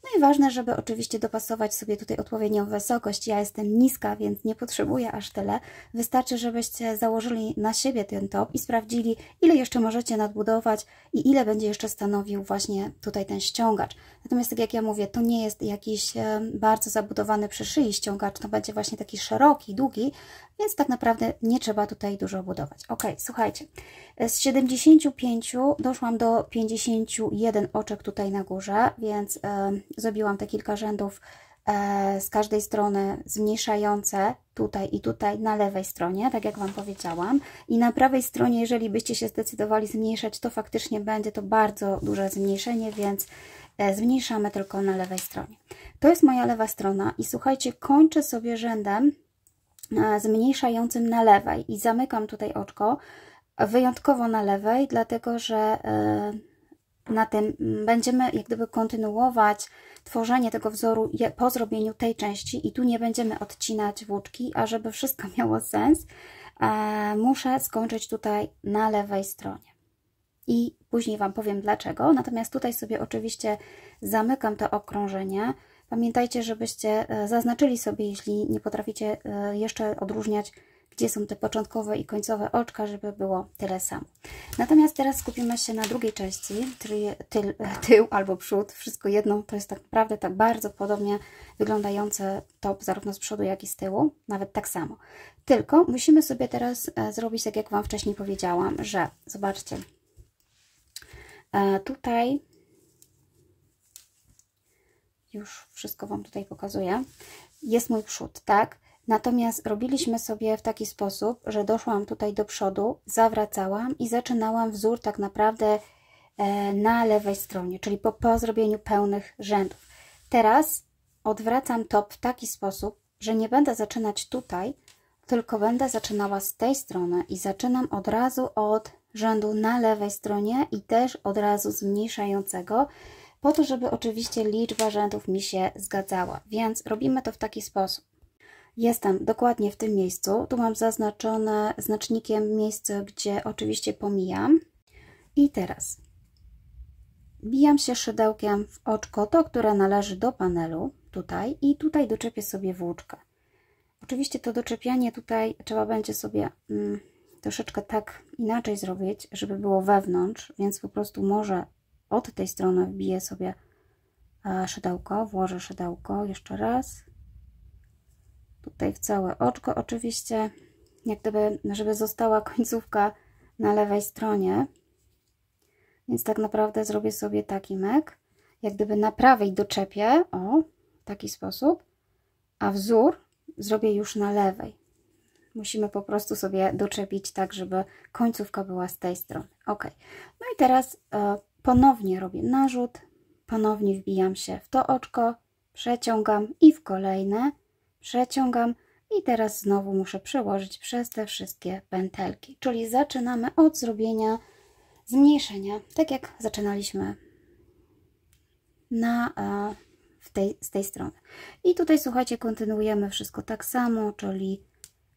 No i ważne, żeby oczywiście dopasować sobie tutaj odpowiednią wysokość. Ja jestem niska, więc nie potrzebuję aż tyle. Wystarczy, żebyście założyli na siebie ten top i sprawdzili, ile jeszcze możecie nadbudować i ile będzie jeszcze stanowił właśnie tutaj ten ściągacz. Natomiast tak jak ja mówię, to nie jest jakiś bardzo zabudowany przy szyi ściągacz, to będzie właśnie taki szeroki, długi, więc tak naprawdę nie trzeba tutaj dużo budować. Ok, słuchajcie, z 75 doszłam do 51 oczek tutaj na górze, więc zrobiłam te kilka rzędów z każdej strony zmniejszające tutaj i tutaj na lewej stronie, tak jak Wam powiedziałam. I na prawej stronie, jeżeli byście się zdecydowali zmniejszać, to faktycznie będzie to bardzo duże zmniejszenie, więc zmniejszamy tylko na lewej stronie. To jest moja lewa strona i słuchajcie, kończę sobie rzędem zmniejszającym na lewej i zamykam tutaj oczko, wyjątkowo na lewej, dlatego że na tym będziemy jak gdyby kontynuować tworzenie tego wzoru po zrobieniu tej części i tu nie będziemy odcinać włóczki, a żeby wszystko miało sens, muszę skończyć tutaj na lewej stronie. I później Wam powiem dlaczego, natomiast tutaj sobie oczywiście zamykam to okrążenie. Pamiętajcie, żebyście zaznaczyli sobie, jeśli nie potraficie jeszcze odróżniać, gdzie są te początkowe i końcowe oczka, żeby było tyle samo. Natomiast teraz skupimy się na drugiej części, czyli tył albo przód, wszystko jedno, to jest tak naprawdę tak bardzo podobnie wyglądający top, zarówno z przodu, jak i z tyłu, nawet tak samo. Tylko musimy sobie teraz zrobić, tak jak Wam wcześniej powiedziałam, że zobaczcie, tutaj już wszystko Wam tutaj pokazuję, jest mój przód, tak? Natomiast robiliśmy sobie w taki sposób, że doszłam tutaj do przodu, zawracałam i zaczynałam wzór tak naprawdę na lewej stronie, czyli po zrobieniu pełnych rzędów. Teraz odwracam top w taki sposób, że nie będę zaczynać tutaj, tylko będę zaczynała z tej strony i zaczynam od razu od rzędu na lewej stronie i też od razu zmniejszającego, po to, żeby oczywiście liczba rzędów mi się zgadzała. Więc robimy to w taki sposób. Jestem dokładnie w tym miejscu. Tu mam zaznaczone znacznikiem miejsce, gdzie oczywiście pomijam. I teraz bijam się szydełkiem w oczko, to które należy do panelu, tutaj i tutaj doczepię sobie włóczkę. Oczywiście to doczepianie tutaj trzeba będzie sobie troszeczkę tak inaczej zrobić, żeby było wewnątrz, więc po prostu może od tej strony wbiję sobie szydełko, włożę szydełko jeszcze raz. Tutaj w całe oczko oczywiście, jak gdyby, żeby została końcówka na lewej stronie. Więc tak naprawdę zrobię sobie taki mek, jak gdyby na prawej doczepię, o, w taki sposób, a wzór zrobię już na lewej. Musimy po prostu sobie doczepić tak, żeby końcówka była z tej strony. Ok. No i teraz ponownie robię narzut, ponownie wbijam się w to oczko, przeciągam i w kolejne przeciągam i teraz znowu muszę przełożyć przez te wszystkie pętelki. Czyli zaczynamy od zrobienia zmniejszenia, tak jak zaczynaliśmy z tej strony. I tutaj słuchajcie, kontynuujemy wszystko tak samo, czyli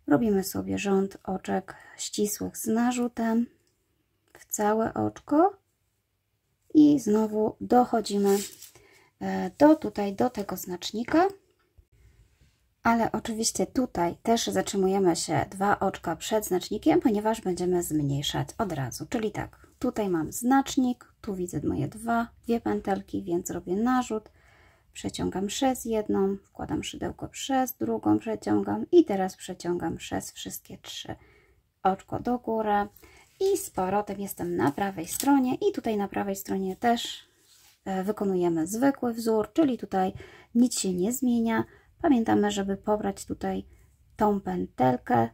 robimy sobie rząd oczek ścisłych z narzutem w całe oczko i znowu dochodzimy tutaj do tego znacznika Ale oczywiście tutaj też zatrzymujemy się 2 oczka przed znacznikiem, ponieważ będziemy zmniejszać od razu. Czyli tak, tutaj mam znacznik, tu widzę moje dwie pętelki, więc robię narzut, przeciągam przez jedną, wkładam szydełko przez drugą, przeciągam i teraz przeciągam przez wszystkie 3. Oczko do góry i z powrotem jestem na prawej stronie i tutaj na prawej stronie też wykonujemy zwykły wzór, czyli tutaj nic się nie zmienia. Pamiętamy, żeby pobrać tutaj tą pętelkę,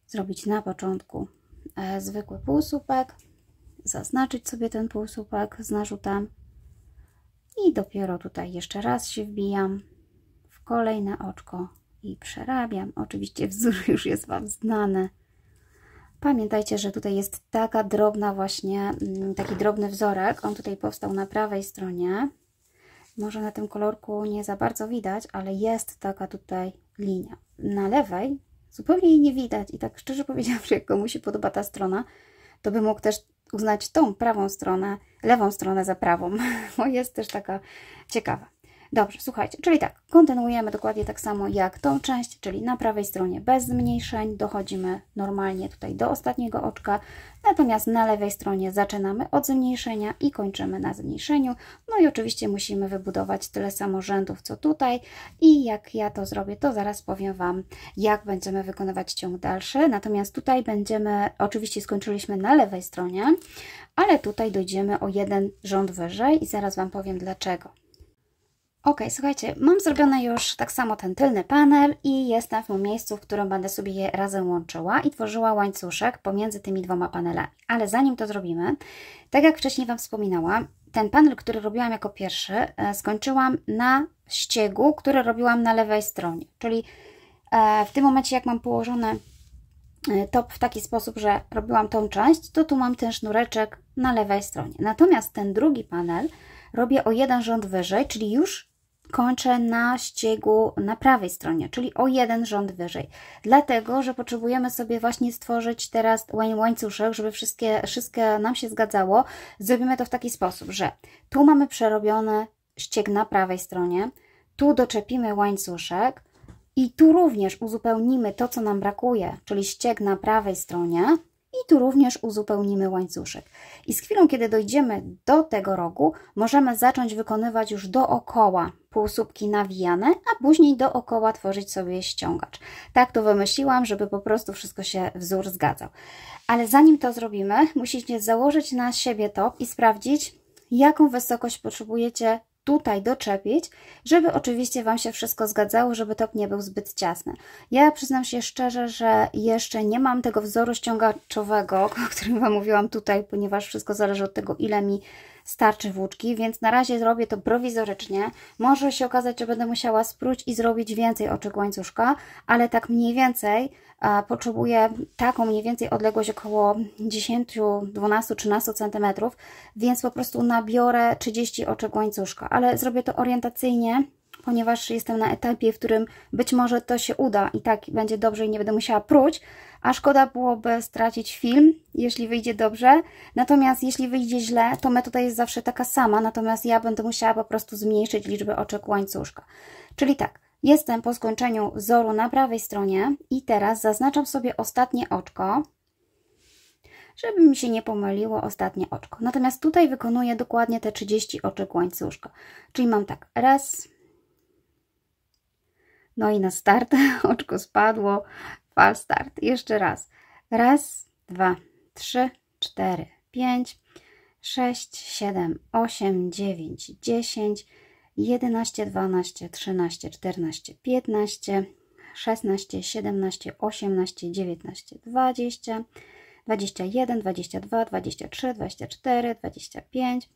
zrobić na początku zwykły półsłupek, zaznaczyć sobie ten półsłupek z narzutem i dopiero tutaj jeszcze raz się wbijam w kolejne oczko i przerabiam. Oczywiście wzór już jest Wam znany. Pamiętajcie, że tutaj jest taka drobna właśnie, taki drobny wzorek. On tutaj powstał na prawej stronie. Może na tym kolorku nie za bardzo widać, ale jest taka tutaj linia. Na lewej zupełnie jej nie widać i tak szczerze powiedziawszy, jak komuś się podoba ta strona, to by mógł też uznać tą prawą stronę, lewą stronę za prawą, bo jest też taka ciekawa. Dobrze, słuchajcie, czyli tak, kontynuujemy dokładnie tak samo jak tą część, czyli na prawej stronie bez zmniejszeń, dochodzimy normalnie tutaj do ostatniego oczka, natomiast na lewej stronie zaczynamy od zmniejszenia i kończymy na zmniejszeniu. No i oczywiście musimy wybudować tyle samo rzędów co tutaj i jak ja to zrobię, to zaraz powiem Wam, jak będziemy wykonywać ciąg dalszy. Natomiast tutaj będziemy, oczywiście skończyliśmy na lewej stronie, ale tutaj dojdziemy o jeden rząd wyżej i zaraz Wam powiem dlaczego. Ok, słuchajcie, mam zrobiony już tak samo ten tylny panel i jestem w miejscu, w którym będę sobie je razem łączyła i tworzyła łańcuszek pomiędzy tymi 2 panelami. Ale zanim to zrobimy, tak jak wcześniej Wam wspominałam, ten panel, który robiłam jako pierwszy, skończyłam na ściegu, który robiłam na lewej stronie. Czyli w tym momencie, jak mam położony top w taki sposób, że robiłam tą część, to tu mam ten sznureczek na lewej stronie. Natomiast ten drugi panel robię o jeden rząd wyżej, czyli już kończę na ściegu na prawej stronie, czyli o jeden rząd wyżej. Dlatego, że potrzebujemy sobie właśnie stworzyć teraz łańcuszek, żeby wszystkie nam się zgadzało. Zrobimy to w taki sposób, że tu mamy przerobiony ścieg na prawej stronie, tu doczepimy łańcuszek i tu również uzupełnimy to, co nam brakuje, czyli ścieg na prawej stronie. I tu również uzupełnimy łańcuszek. I z chwilą, kiedy dojdziemy do tego rogu, możemy zacząć wykonywać już dookoła półsłupki nawijane, a później dookoła tworzyć sobie ściągacz. Tak to wymyśliłam, żeby po prostu wszystko się wzór zgadzał. Ale zanim to zrobimy, musicie założyć na siebie top i sprawdzić, jaką wysokość potrzebujecie tutaj doczepić, żeby oczywiście Wam się wszystko zgadzało, żeby top nie był zbyt ciasny. Ja przyznam się szczerze, że jeszcze nie mam tego wzoru ściągaczowego, o którym Wam mówiłam tutaj, ponieważ wszystko zależy od tego, ile mi starczy włóczki, więc na razie zrobię to prowizorycznie. Może się okazać, że będę musiała spróć i zrobić więcej oczek łańcuszka, ale tak mniej więcej potrzebuję taką mniej więcej odległość około 10, 12, 13 cm, więc po prostu nabiorę 30 oczek łańcuszka, ale zrobię to orientacyjnie, ponieważ jestem na etapie, w którym być może to się uda i tak będzie dobrze i nie będę musiała pruć, a szkoda byłoby stracić film, jeśli wyjdzie dobrze. Natomiast jeśli wyjdzie źle, to metoda jest zawsze taka sama, natomiast ja będę musiała po prostu zmniejszyć liczbę oczek łańcuszka. Czyli tak, jestem po skończeniu wzoru na prawej stronie i teraz zaznaczam sobie ostatnie oczko, żeby mi się nie pomyliło ostatnie oczko. Natomiast tutaj wykonuję dokładnie te 30 oczek łańcuszka. Czyli mam tak, raz, no i na start oczko spadło, fal start. Jeszcze raz. Raz, 2, 3, 4, 5, 6, 7, 8, 9, 10, 11, 12, 13, 14, 15, 16, 17, 18, 19, 20, 21, 22, 23, 24, 25,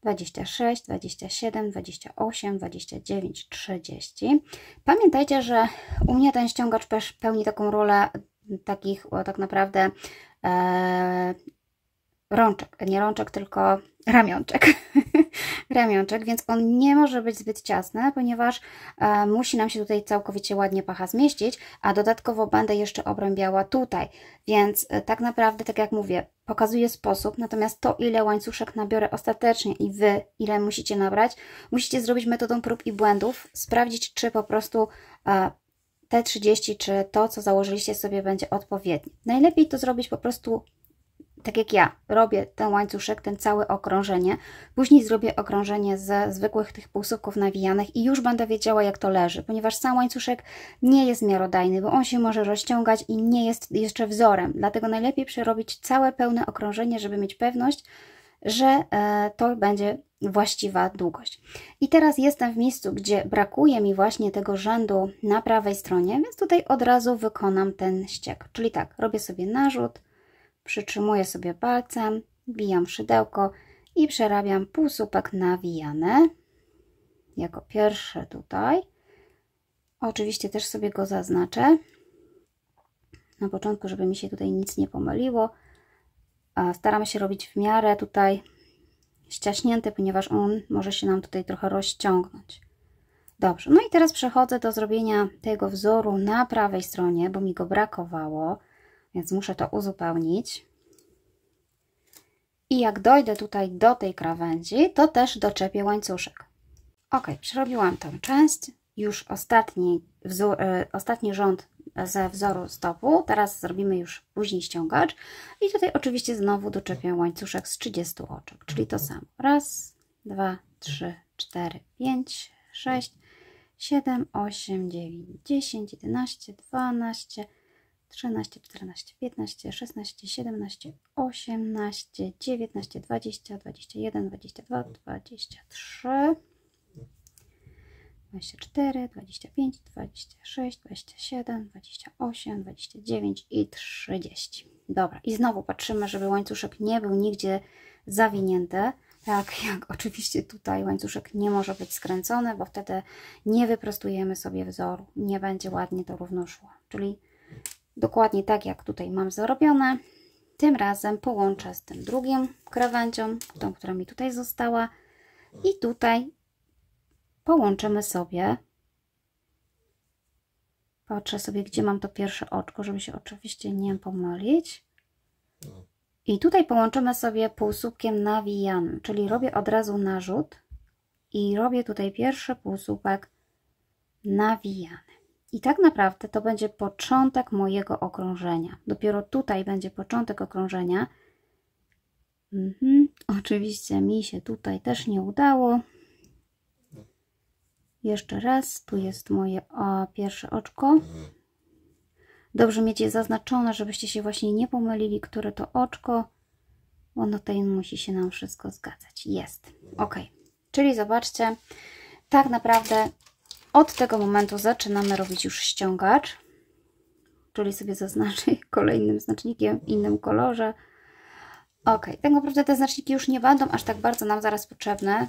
26, 27, 28, 29, 30. Pamiętajcie, że u mnie ten ściągacz pełni taką rolę takich tak naprawdę rączek, nie rączek, tylko ramionczek. Ramionczek, więc on nie może być zbyt ciasny, ponieważ musi nam się tutaj całkowicie ładnie pacha zmieścić, a dodatkowo będę jeszcze obrębiała tutaj, więc tak naprawdę, tak jak mówię, pokazuję sposób, natomiast to, ile łańcuszek nabiorę ostatecznie i Wy, ile musicie nabrać, musicie zrobić metodą prób i błędów, sprawdzić, czy po prostu te 30 czy to, co założyliście sobie, będzie odpowiednie. Najlepiej to zrobić po prostu tak jak ja. Robię ten łańcuszek, ten całe okrążenie. Później zrobię okrążenie ze zwykłych tych półsłupków nawijanych i już będę wiedziała, jak to leży, ponieważ sam łańcuszek nie jest miarodajny, bo on się może rozciągać i nie jest jeszcze wzorem. Dlatego najlepiej przerobić całe pełne okrążenie, żeby mieć pewność, że to będzie właściwa długość. I teraz jestem w miejscu, gdzie brakuje mi właśnie tego rzędu na prawej stronie, więc tutaj od razu wykonam ten ściek. Czyli tak, robię sobie narzut, przytrzymuję sobie palcem, wbijam szydełko i przerabiam półsłupek nawijany. Jako pierwszy tutaj. Oczywiście też sobie go zaznaczę na początku, żeby mi się tutaj nic nie pomyliło. Staramy się robić w miarę tutaj ściaśnięty, ponieważ on może się nam tutaj trochę rozciągnąć. Dobrze, no i teraz przechodzę do zrobienia tego wzoru na prawej stronie, bo mi go brakowało, więc muszę to uzupełnić. I jak dojdę tutaj do tej krawędzi, to też doczepię łańcuszek. Ok, przerobiłam tę część, już ostatni rząd ze wzoru stopu, teraz zrobimy już później ściągacz i tutaj oczywiście znowu doczepię łańcuszek z 30 oczek, czyli to samo. Raz, 2, 3, 4, 5, 6, 7, 8, 9, 10, 11, 12, 13, 14, 15, 16, 17, 18, 19, 20, 21, 22, 23, 24, 25, 26, 27, 28, 29 i 30. Dobra, i znowu patrzymy, żeby łańcuszek nie był nigdzie zawinięty. Tak jak oczywiście tutaj łańcuszek nie może być skręcony, bo wtedy nie wyprostujemy sobie wzoru. Nie będzie ładnie to równo szło. Czyli dokładnie tak jak tutaj mam zrobione. Tym razem połączę z tym drugim krawędzią, tą, która mi tutaj została. I tutaj połączymy sobie. Patrzę sobie, gdzie mam to pierwsze oczko, żeby się oczywiście nie pomylić. I tutaj połączymy sobie półsłupkiem nawijanym, czyli robię od razu narzut i robię tutaj pierwszy półsłupek nawijany. I tak naprawdę to będzie początek mojego okrążenia. Dopiero tutaj będzie początek okrążenia. Oczywiście mi się tutaj też nie udało. Jeszcze raz, tu jest moje pierwsze oczko. Dobrze mieć je zaznaczone, żebyście się właśnie nie pomylili, które to oczko. Bo no tutaj musi się nam wszystko zgadzać. Jest. Ok. Czyli zobaczcie, tak naprawdę od tego momentu zaczynamy robić już ściągacz. Czyli sobie zaznaczę kolejnym znacznikiem w innym kolorze. Ok, tak naprawdę te znaczniki już nie będą aż tak bardzo nam zaraz potrzebne.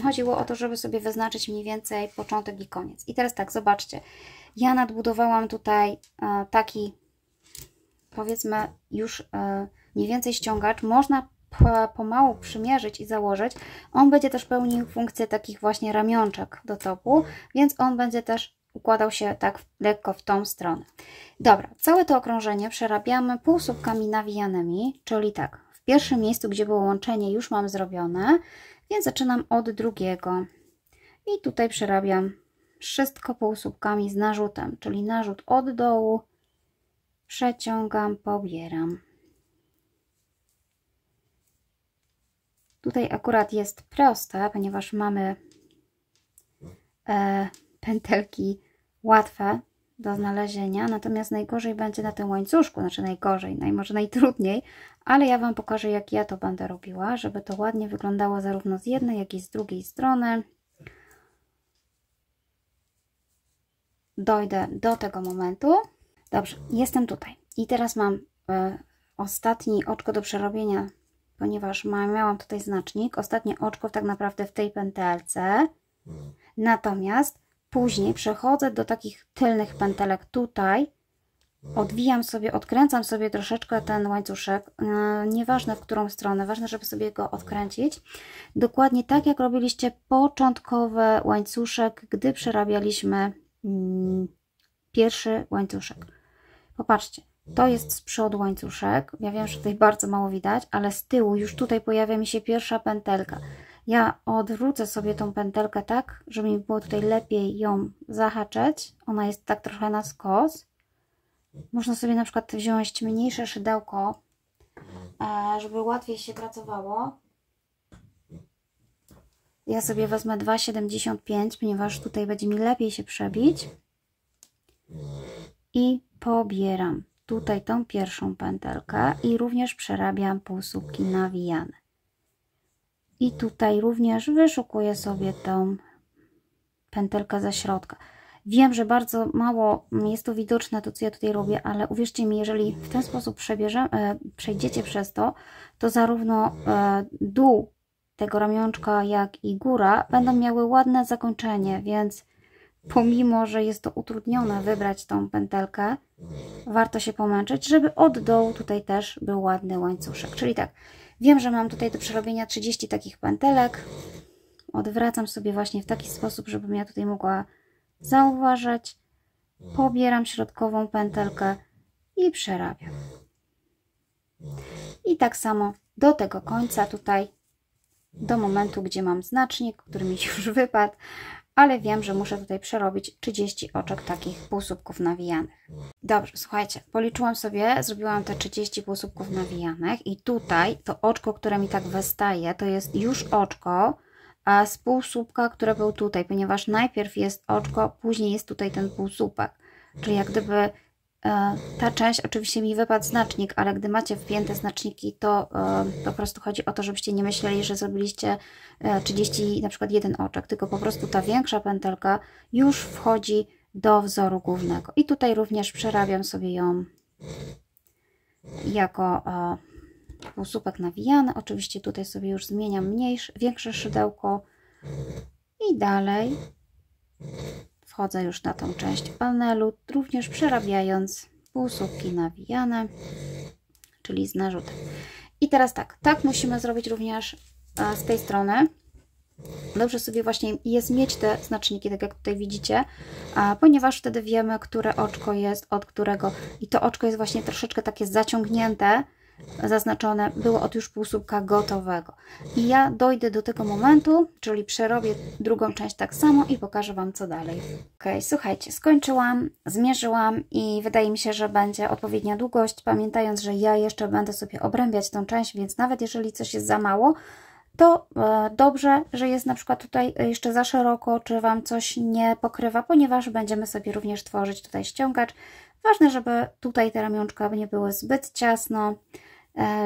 Chodziło o to, żeby sobie wyznaczyć mniej więcej początek i koniec. I teraz tak, zobaczcie. Ja nadbudowałam tutaj taki, powiedzmy, już mniej więcej ściągacz. Można pomału przymierzyć i założyć. On będzie też pełnił funkcję takich właśnie ramionczek do topu, więc on będzie też układał się tak lekko w tą stronę. Dobra, całe to okrążenie przerabiamy półsłupkami nawijanymi, czyli tak, w pierwszym miejscu, gdzie było łączenie, już mam zrobione, więc zaczynam od drugiego. I tutaj przerabiam wszystko półsłupkami z narzutem, czyli narzut od dołu, przeciągam, pobieram. Tutaj akurat jest proste, ponieważ mamy pętelki łatwe do znalezienia, natomiast najgorzej będzie na tym łańcuszku, znaczy najgorzej, może najtrudniej, ale ja Wam pokażę, jak ja to będę robiła, żeby to ładnie wyglądało zarówno z jednej, jak i z drugiej strony. Dojdę do tego momentu. Dobrze, jestem tutaj i teraz mam ostatnie oczko do przerobienia, ponieważ miałam tutaj znacznik, ostatnie oczko tak naprawdę w tej pętelce, natomiast później przechodzę do takich tylnych pętelek tutaj, odwijam sobie, odkręcam sobie troszeczkę ten łańcuszek, nieważne w którą stronę, ważne, żeby sobie go odkręcić, dokładnie tak jak robiliście początkowy łańcuszek, gdy przerabialiśmy pierwszy łańcuszek. Popatrzcie, to jest z przodu łańcuszek, ja wiem, że tutaj bardzo mało widać, ale z tyłu już tutaj pojawia mi się pierwsza pętelka. Ja odwrócę sobie tą pętelkę tak, żeby mi było tutaj lepiej ją zahaczeć. Ona jest tak trochę na skos. Można sobie na przykład wziąć mniejsze szydełko, żeby łatwiej się pracowało. Ja sobie wezmę 2,75, ponieważ tutaj będzie mi lepiej się przebić. I pobieram tutaj tą pierwszą pętelkę i również przerabiam półsłupki nawijane. I tutaj również wyszukuję sobie tą pętelkę ze środka. Wiem, że bardzo mało jest to widoczne, to co ja tutaj robię, ale uwierzcie mi, jeżeli w ten sposób przejdziecie przez to, to zarówno dół tego ramionczka, jak i góra będą miały ładne zakończenie, więc pomimo, że jest to utrudnione wybrać tą pętelkę, warto się pomęczyć, żeby od dołu tutaj też był ładny łańcuszek. Czyli tak, wiem, że mam tutaj do przerobienia 30 takich pętelek. Odwracam sobie właśnie w taki sposób, żebym ja tutaj mogła zauważyć. Pobieram środkową pętelkę i przerabiam. I tak samo do tego końca tutaj, do momentu, gdzie mam znacznik, który mi już wypadł, ale wiem, że muszę tutaj przerobić 30 oczek takich półsłupków nawijanych. Dobrze, słuchajcie, policzyłam sobie, zrobiłam te 30 półsłupków nawijanych i tutaj to oczko, które mi tak wystaje, to jest już oczko z półsłupka, które był tutaj, ponieważ najpierw jest oczko, później jest tutaj ten półsłupek. Czyli jak gdyby ta część, oczywiście mi wypadł znacznik, ale gdy macie wpięte znaczniki, to po prostu chodzi o to, żebyście nie myśleli, że zrobiliście 30, na przykład jeden oczek, tylko po prostu ta większa pętelka już wchodzi do wzoru głównego. I tutaj również przerabiam sobie ją jako półsłupek nawijany. Oczywiście tutaj sobie już zmieniam większe szydełko i dalej wchodzę już na tą część panelu, również przerabiając półsłupki nawijane, czyli z narzutem. I teraz tak musimy zrobić również z tej strony. Dobrze sobie właśnie jest mieć te znaczniki, tak jak tutaj widzicie, ponieważ wtedy wiemy, które oczko jest od którego. I to oczko jest właśnie troszeczkę takie zaciągnięte, zaznaczone, było od już półsłupka gotowego. I ja dojdę do tego momentu, czyli przerobię drugą część tak samo i pokażę Wam, co dalej. Ok, słuchajcie, skończyłam, zmierzyłam i wydaje mi się, że będzie odpowiednia długość, pamiętając, że ja jeszcze będę sobie obrębiać tą część, więc nawet jeżeli coś jest za mało, to dobrze, że jest na przykład tutaj jeszcze za szeroko, czy Wam coś nie pokrywa, ponieważ będziemy sobie również tworzyć tutaj ściągacz. Ważne, żeby tutaj te ramionczka nie były zbyt ciasno,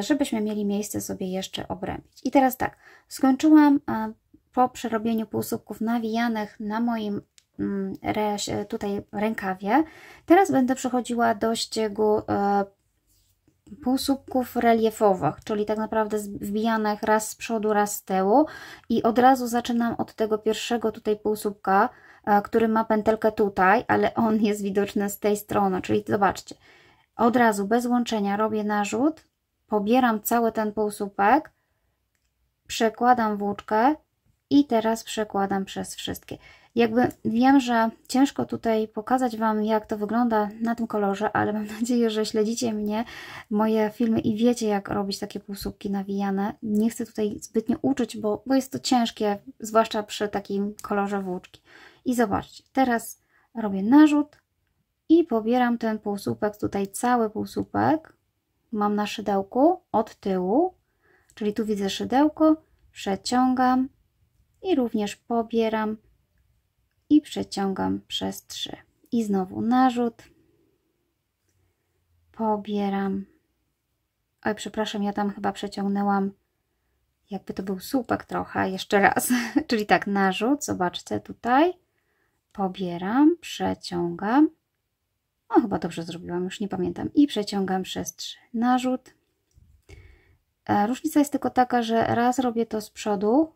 żebyśmy mieli miejsce sobie jeszcze obrębić. I teraz tak, skończyłam po przerobieniu półsłupków nawijanych na moim tutaj rękawie. Teraz będę przechodziła do ściegu półsłupków reliefowych, czyli tak naprawdę wbijanych raz z przodu, raz z tyłu i od razu zaczynam od tego pierwszego tutaj półsłupka, który ma pętelkę tutaj, ale on jest widoczny z tej strony, czyli zobaczcie, od razu bez łączenia robię narzut, pobieram cały ten półsłupek, przekładam włóczkę i teraz przekładam przez wszystkie. Jakby wiem, że ciężko tutaj pokazać Wam, jak to wygląda na tym kolorze, ale mam nadzieję, że śledzicie mnie, moje filmy i wiecie, jak robić takie półsłupki nawijane. Nie chcę tutaj zbytnio uczyć, bo jest to ciężkie, zwłaszcza przy takim kolorze włóczki. I zobaczcie, teraz robię narzut i pobieram ten półsłupek, tutaj cały półsłupek mam na szydełku od tyłu, czyli tu widzę szydełko, przeciągam i również pobieram i przeciągam przez 3. I znowu narzut, pobieram. Oj, przepraszam, ja tam chyba przeciągnęłam, jakby to był słupek trochę, jeszcze raz. Czyli tak, narzut, zobaczcie tutaj, pobieram, przeciągam. O, chyba dobrze zrobiłam, już nie pamiętam. I przeciągam przez 3. Narzut. Różnica jest tylko taka, że raz robię to z przodu,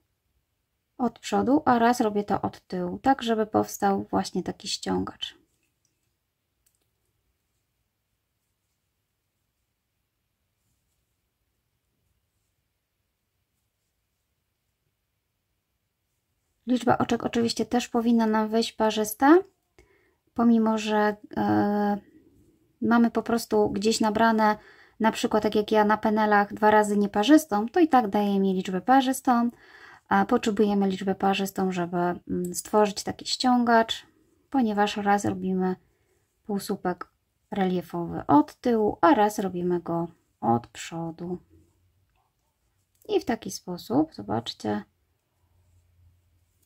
od przodu, a raz robię to od tyłu, tak żeby powstał właśnie taki ściągacz. Liczba oczek oczywiście też powinna nam wyjść parzysta, pomimo że mamy po prostu gdzieś nabrane, na przykład tak jak ja na penelach 2 razy nieparzystą, to i tak daje mi liczbę parzystą. A potrzebujemy liczbę parzystą, żeby stworzyć taki ściągacz, ponieważ raz robimy półsłupek reliefowy od tyłu, a raz robimy go od przodu. I w taki sposób, zobaczcie,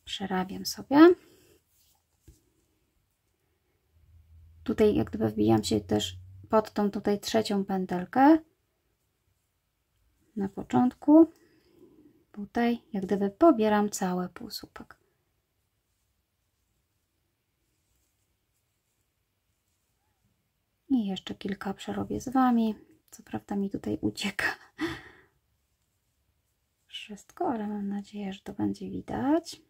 przerabiam sobie. Tutaj jak gdyby wbijam się też pod tą tutaj trzecią pętelkę na początku. Tutaj jak gdyby pobieram cały półsłupek. I jeszcze kilka przerobię z Wami. Co prawda mi tutaj ucieka wszystko, ale mam nadzieję, że to będzie widać.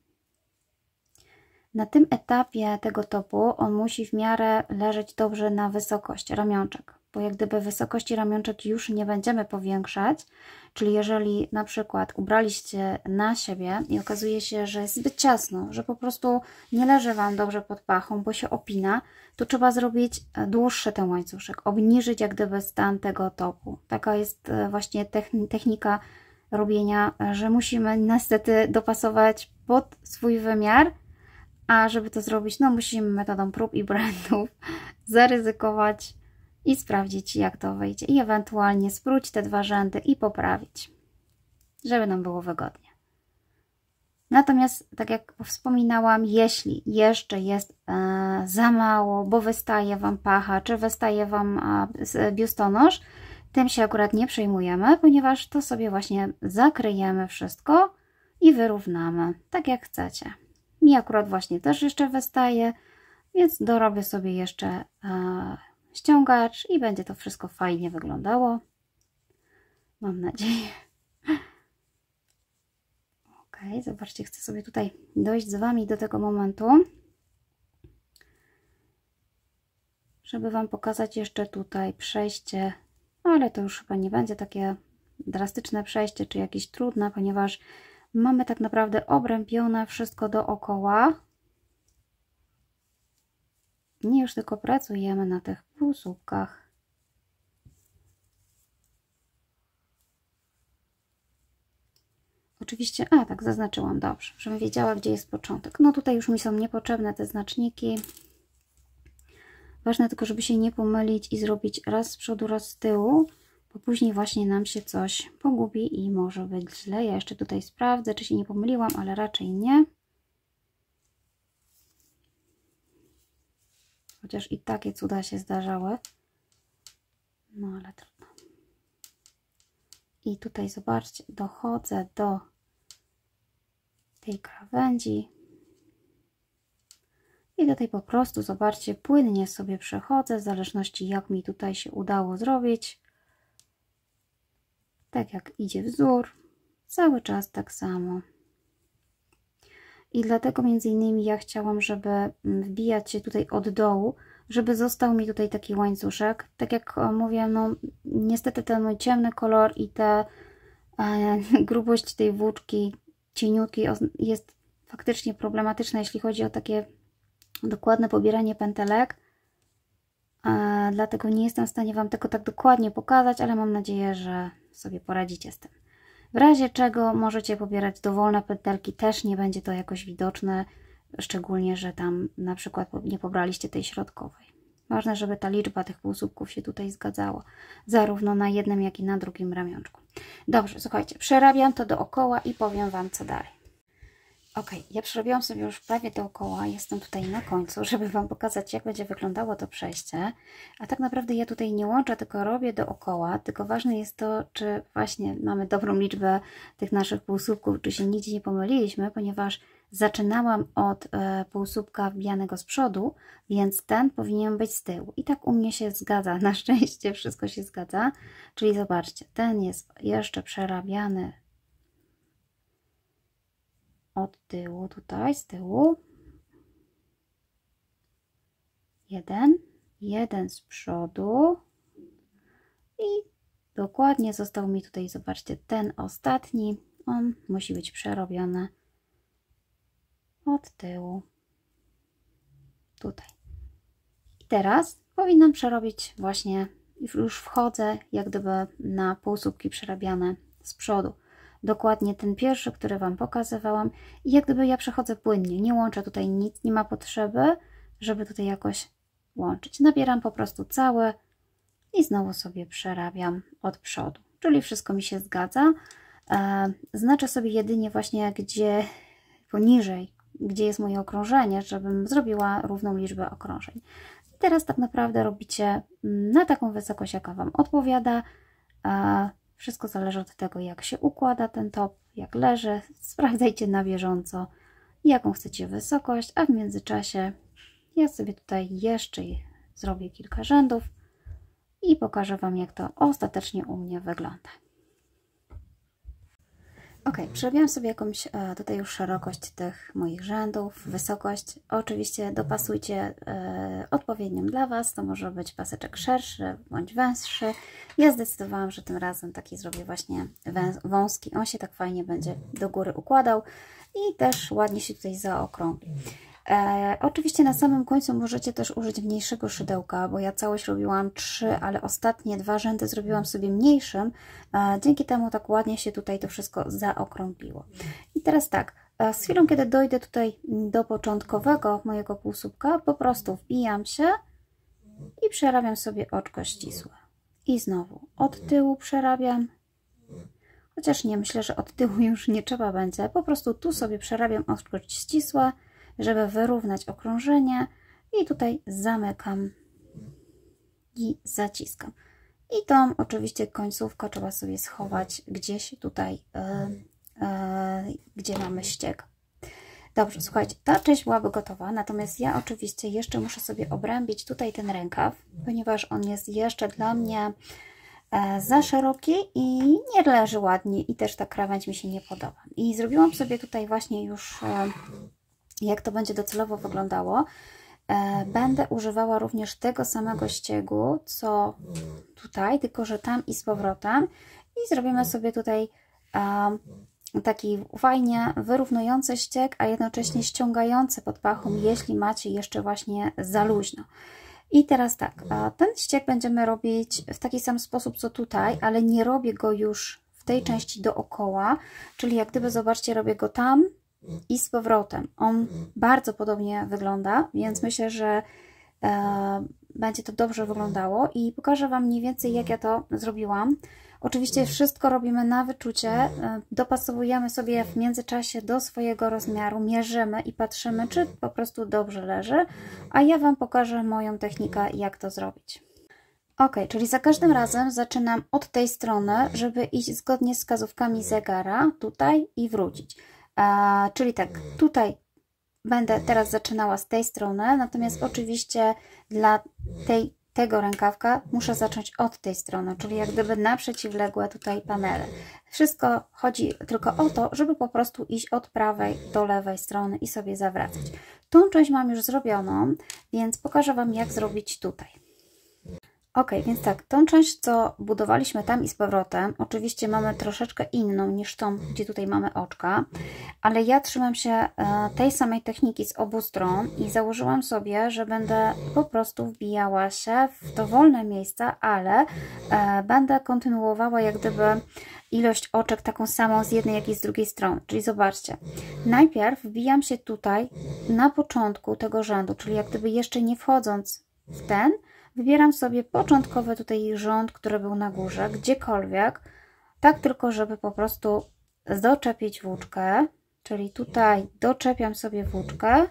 Na tym etapie tego topu on musi w miarę leżeć dobrze na wysokość ramionczek, bo jak gdyby wysokości ramionczek już nie będziemy powiększać, czyli jeżeli na przykład ubraliście na siebie i okazuje się, że jest zbyt ciasno, że po prostu nie leży Wam dobrze pod pachą, bo się opina, to trzeba zrobić dłuższy ten łańcuszek, obniżyć jak gdyby stan tego topu. Taka jest właśnie technika robienia, że musimy niestety dopasować pod swój wymiar, a żeby to zrobić, no musimy metodą prób i błędów zaryzykować i sprawdzić, jak to wyjdzie. I ewentualnie spróć te dwa rzędy i poprawić, żeby nam było wygodnie. Natomiast, tak jak wspominałam, jeśli jeszcze jest za mało, bo wystaje Wam pacha, czy wystaje Wam biustonosz, tym się akurat nie przejmujemy, ponieważ to sobie właśnie zakryjemy wszystko i wyrównamy, tak jak chcecie. Mi akurat właśnie też jeszcze wystaje, więc dorobię sobie jeszcze ściągacz i będzie to wszystko fajnie wyglądało. Mam nadzieję. Ok, zobaczcie, chcę sobie tutaj dojść z Wami do tego momentu, żeby Wam pokazać jeszcze tutaj przejście, ale to już chyba nie będzie takie drastyczne przejście, czy jakieś trudne, ponieważ mamy tak naprawdę obrębione wszystko dookoła. Nie, już tylko pracujemy na tych półsłupkach. Oczywiście, tak zaznaczyłam, dobrze, żebym wiedziała, gdzie jest początek. No tutaj już mi są niepotrzebne te znaczniki. Ważne tylko, żeby się nie pomylić i zrobić raz z przodu, raz z tyłu, bo później właśnie nam się coś pogubi i może być źle. Ja jeszcze tutaj sprawdzę, czy się nie pomyliłam, ale raczej nie. Chociaż i takie cuda się zdarzały. No ale trudno. I tutaj zobaczcie, dochodzę do tej krawędzi. I tutaj po prostu, zobaczcie, płynnie sobie przechodzę, w zależności jak mi tutaj się udało zrobić. Tak jak idzie wzór, cały czas tak samo. I dlatego między innymi ja chciałam, żeby wbijać się tutaj od dołu, żeby został mi tutaj taki łańcuszek. Tak jak mówię, no niestety ten mój ciemny kolor i ta grubość tej włóczki cieniutkiej jest faktycznie problematyczna, jeśli chodzi o takie dokładne pobieranie pętelek. Dlatego nie jestem w stanie Wam tego tak dokładnie pokazać, ale mam nadzieję, że sobie poradzicie z tym. W razie czego możecie pobierać dowolne pętelki, też nie będzie to jakoś widoczne, szczególnie, że tam na przykład nie pobraliście tej środkowej. Ważne, żeby ta liczba tych półsłupków się tutaj zgadzała, zarówno na jednym, jak i na drugim ramionczku. Dobrze, słuchajcie, przerabiam to dookoła i powiem Wam, co dalej. Ok, ja przerobiłam sobie już prawie dookoła, jestem tutaj na końcu, żeby Wam pokazać, jak będzie wyglądało to przejście. A tak naprawdę ja tutaj nie łączę, tylko robię dookoła, tylko ważne jest to, czy właśnie mamy dobrą liczbę tych naszych półsłupków, czy się nigdzie nie pomyliliśmy, ponieważ zaczynałam od półsłupka wbijanego z przodu, więc ten powinien być z tyłu. I tak u mnie się zgadza, na szczęście wszystko się zgadza. Czyli zobaczcie, ten jest jeszcze przerabiany od tyłu, tutaj z tyłu. Jeden z przodu i dokładnie został mi tutaj, zobaczcie, ten ostatni, on musi być przerobiony od tyłu, tutaj. I teraz powinnam przerobić właśnie, już wchodzę jak gdyby na półsłupki przerabiane z przodu. dokładnie ten pierwszy, który Wam pokazywałam i jak gdyby ja przechodzę płynnie, nie łączę tutaj nic, nie ma potrzeby, żeby tutaj jakoś łączyć. Nabieram po prostu cały i znowu sobie przerabiam od przodu, czyli wszystko mi się zgadza. Znaczę sobie jedynie właśnie, gdzie poniżej, gdzie jest moje okrążenie, żebym zrobiła równą liczbę okrążeń. I teraz tak naprawdę robicie na taką wysokość, jaka Wam odpowiada. Wszystko zależy od tego, jak się układa ten top, jak leży. Sprawdzajcie na bieżąco, jaką chcecie wysokość, a w międzyczasie ja sobie tutaj jeszcze zrobię kilka rzędów i pokażę Wam, jak to ostatecznie u mnie wygląda. Ok, przerabiałam sobie jakąś tutaj już szerokość tych moich rzędów, wysokość. Oczywiście dopasujcie odpowiednią dla Was. To może być paseczek szerszy bądź węższy. Ja zdecydowałam, że tym razem taki zrobię właśnie wąski. On się tak fajnie będzie do góry układał i też ładnie się tutaj zaokrągli. Oczywiście na samym końcu możecie też użyć mniejszego szydełka, bo ja całość robiłam 3, ale ostatnie 2 rzędy zrobiłam sobie mniejszym. Dzięki temu tak ładnie się tutaj to wszystko zaokrągliło. I teraz tak, z chwilą, kiedy dojdę tutaj do początkowego mojego półsłupka, po prostu wbijam się i przerabiam sobie oczko ścisłe. I znowu od tyłu przerabiam. Chociaż nie, myślę, że od tyłu już nie trzeba będzie. Po prostu tu sobie przerabiam oczko ścisłe, żeby wyrównać okrążenie i tutaj zamykam i zaciskam. I tą oczywiście końcówkę trzeba sobie schować gdzieś tutaj, gdzie mamy ścieg. Dobrze, słuchajcie, ta część byłaby gotowa, natomiast ja oczywiście jeszcze muszę sobie obrębić tutaj ten rękaw, ponieważ on jest jeszcze dla mnie za szeroki i nie leży ładnie i też ta krawędź mi się nie podoba. I zrobiłam sobie tutaj właśnie już jak to będzie docelowo wyglądało. Będę używała również tego samego ściegu, co tutaj, tylko że tam i z powrotem. I zrobimy sobie tutaj taki fajnie wyrównujący ścieg, a jednocześnie ściągający pod pachą, jeśli macie jeszcze właśnie za luźno. I teraz tak, ten ścieg będziemy robić w taki sam sposób, co tutaj, ale nie robię go już w tej części dookoła, czyli jak gdyby, zobaczcie, robię go tam i z powrotem. On bardzo podobnie wygląda, więc myślę, że będzie to dobrze wyglądało i pokażę Wam mniej więcej, jak ja to zrobiłam. Oczywiście wszystko robimy na wyczucie, dopasowujemy sobie w międzyczasie do swojego rozmiaru, mierzymy i patrzymy, czy po prostu dobrze leży, a ja Wam pokażę moją technikę, jak to zrobić. Ok, czyli za każdym razem zaczynam od tej strony, żeby iść zgodnie z wskazówkami zegara, tutaj i wrócić. Czyli tak, tutaj będę teraz zaczynała z tej strony, natomiast oczywiście dla tego rękawka muszę zacząć od tej strony, czyli jak gdyby na przeciwległe tutaj panele. Wszystko chodzi tylko o to, żeby po prostu iść od prawej do lewej strony i sobie zawracać. Tą część mam już zrobioną, więc pokażę Wam, jak zrobić tutaj. Ok, więc tak, tą część, co budowaliśmy tam i z powrotem, oczywiście mamy troszeczkę inną niż tą, gdzie tutaj mamy oczka, ale ja trzymam się tej samej techniki z obu stron i założyłam sobie, że będę po prostu wbijała się w dowolne miejsca, ale będę kontynuowała jak gdyby ilość oczek taką samą z jednej, jak i z drugiej strony. Czyli zobaczcie, najpierw wbijam się tutaj na początku tego rzędu, czyli jak gdyby jeszcze nie wchodząc w ten, wybieram sobie początkowy tutaj rząd, który był na górze, gdziekolwiek, tak tylko, żeby po prostu doczepić włóczkę, czyli tutaj doczepiam sobie włóczkę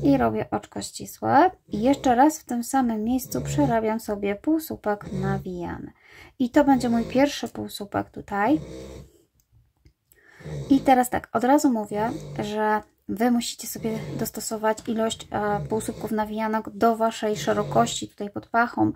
i robię oczko ścisłe i jeszcze raz w tym samym miejscu przerabiam sobie półsłupek nawijany. I to będzie mój pierwszy półsłupek tutaj. I teraz tak, od razu mówię, że Wy musicie sobie dostosować ilość półsłupków nawijanek do Waszej szerokości tutaj pod pachą.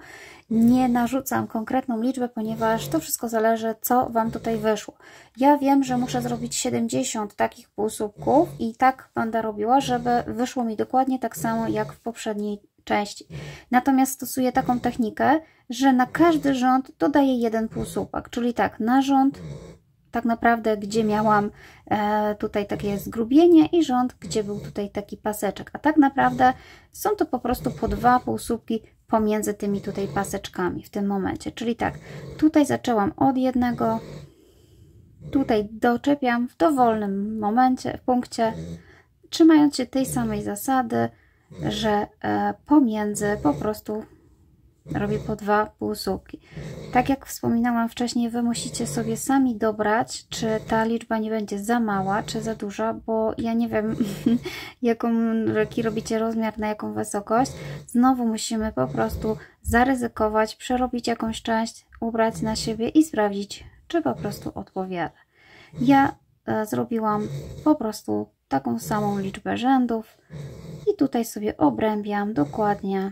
Nie narzucam konkretną liczbę, ponieważ to wszystko zależy, co Wam tutaj wyszło. Ja wiem, że muszę zrobić 70 takich półsłupków i tak będę robiła, żeby wyszło mi dokładnie tak samo jak w poprzedniej części. Natomiast stosuję taką technikę, że na każdy rząd dodaję jeden półsłupek, czyli tak, na rząd tak naprawdę, gdzie miałam tutaj takie zgrubienie i rząd, gdzie był tutaj taki paseczek. A tak naprawdę są to po prostu po 2 półsłupki pomiędzy tymi tutaj paseczkami w tym momencie. Czyli tak, tutaj zaczęłam od jednego, tutaj doczepiam w dowolnym momencie, w punkcie, trzymając się tej samej zasady, że pomiędzy po prostu robię po 2 półsłupki. Tak jak wspominałam wcześniej, Wy musicie sobie sami dobrać, czy ta liczba nie będzie za mała, czy za duża, bo ja nie wiem, jaki robicie rozmiar, na jaką wysokość. Znowu musimy po prostu zaryzykować, przerobić jakąś część, ubrać na siebie i sprawdzić, czy po prostu odpowiada. Ja zrobiłam po prostu taką samą liczbę rzędów i tutaj sobie obrębiam dokładnie,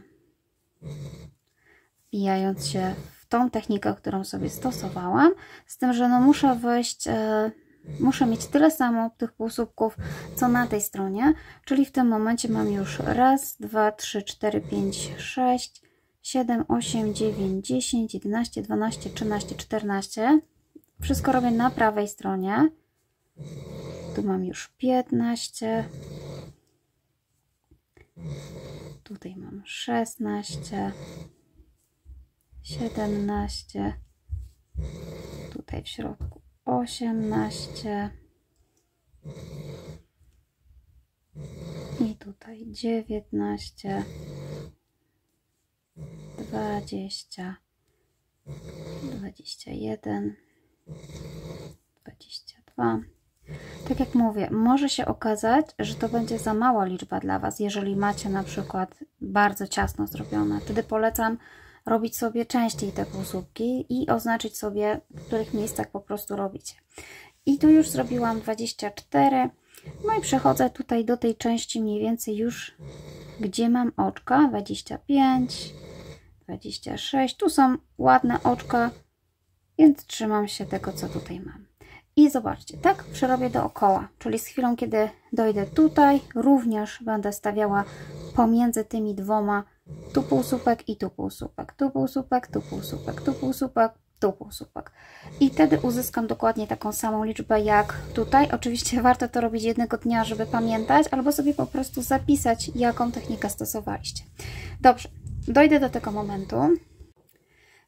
wbijając się w tą technikę, którą sobie stosowałam, z tym, że no muszę wejść, muszę mieć tyle samo tych półsłupków, co na tej stronie, czyli w tym momencie mam już 1, 2, 3, 4, 5, 6, 7, 8, 9, 10, 11, 12, 13, 14. Wszystko robię na prawej stronie. Tu mam już 15. Tutaj mam 16. 17, tutaj w środku 18 i tutaj 19, 20, 21, 22. Tak jak mówię, może się okazać, że to będzie za mała liczba dla Was, jeżeli macie na przykład bardzo ciasno zrobione. Wtedy polecam robić sobie częściej te półsłupki i oznaczyć sobie, w których miejscach po prostu robicie. I tu już zrobiłam 24. No i przechodzę tutaj do tej części mniej więcej już, gdzie mam oczka. 25, 26. Tu są ładne oczka, więc trzymam się tego, co tutaj mam. I zobaczcie, tak przerobię dookoła, czyli z chwilą, kiedy dojdę tutaj, również będę stawiała pomiędzy tymi dwoma, tu półsłupek i tu półsłupek, tu półsłupek, tu półsłupek, tu półsłupek, tu półsłupek. I wtedy uzyskam dokładnie taką samą liczbę jak tutaj. Oczywiście warto to robić jednego dnia, żeby pamiętać, albo sobie po prostu zapisać, jaką technikę stosowaliście. Dobrze, dojdę do tego momentu.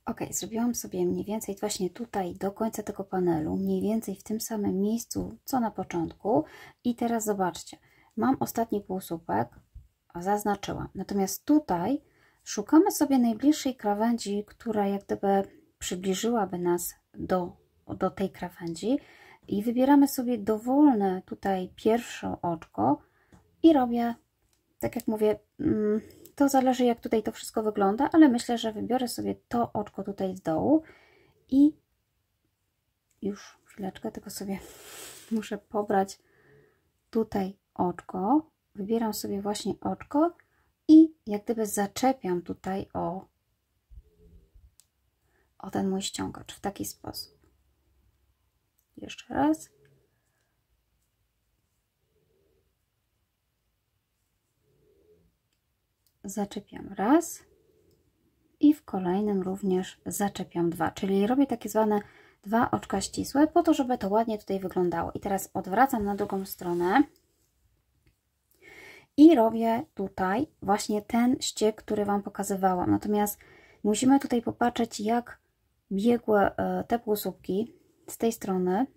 Ok, zrobiłam sobie mniej więcej właśnie tutaj do końca tego panelu, mniej więcej w tym samym miejscu, co na początku. I teraz zobaczcie, mam ostatni półsłupek, zaznaczyłam. Natomiast tutaj szukamy sobie najbliższej krawędzi, która jak gdyby przybliżyłaby nas do tej krawędzi i wybieramy sobie dowolne tutaj pierwsze oczko i robię, tak jak mówię, to zależy, jak tutaj to wszystko wygląda, ale myślę, że wybiorę sobie to oczko tutaj z dołu i już chwileczkę, tylko sobie muszę pobrać tutaj oczko. Wybieram sobie właśnie oczko i jak gdyby zaczepiam tutaj o ten mój ściągacz w taki sposób. Jeszcze raz. Zaczepiam raz i w kolejnym również zaczepiam 2, czyli robię takie zwane 2 oczka ścisłe po to, żeby to ładnie tutaj wyglądało. I teraz odwracam na drugą stronę i robię tutaj właśnie ten ściek, który Wam pokazywałam. Natomiast musimy tutaj popatrzeć, jak biegły te półsłupki z tej strony,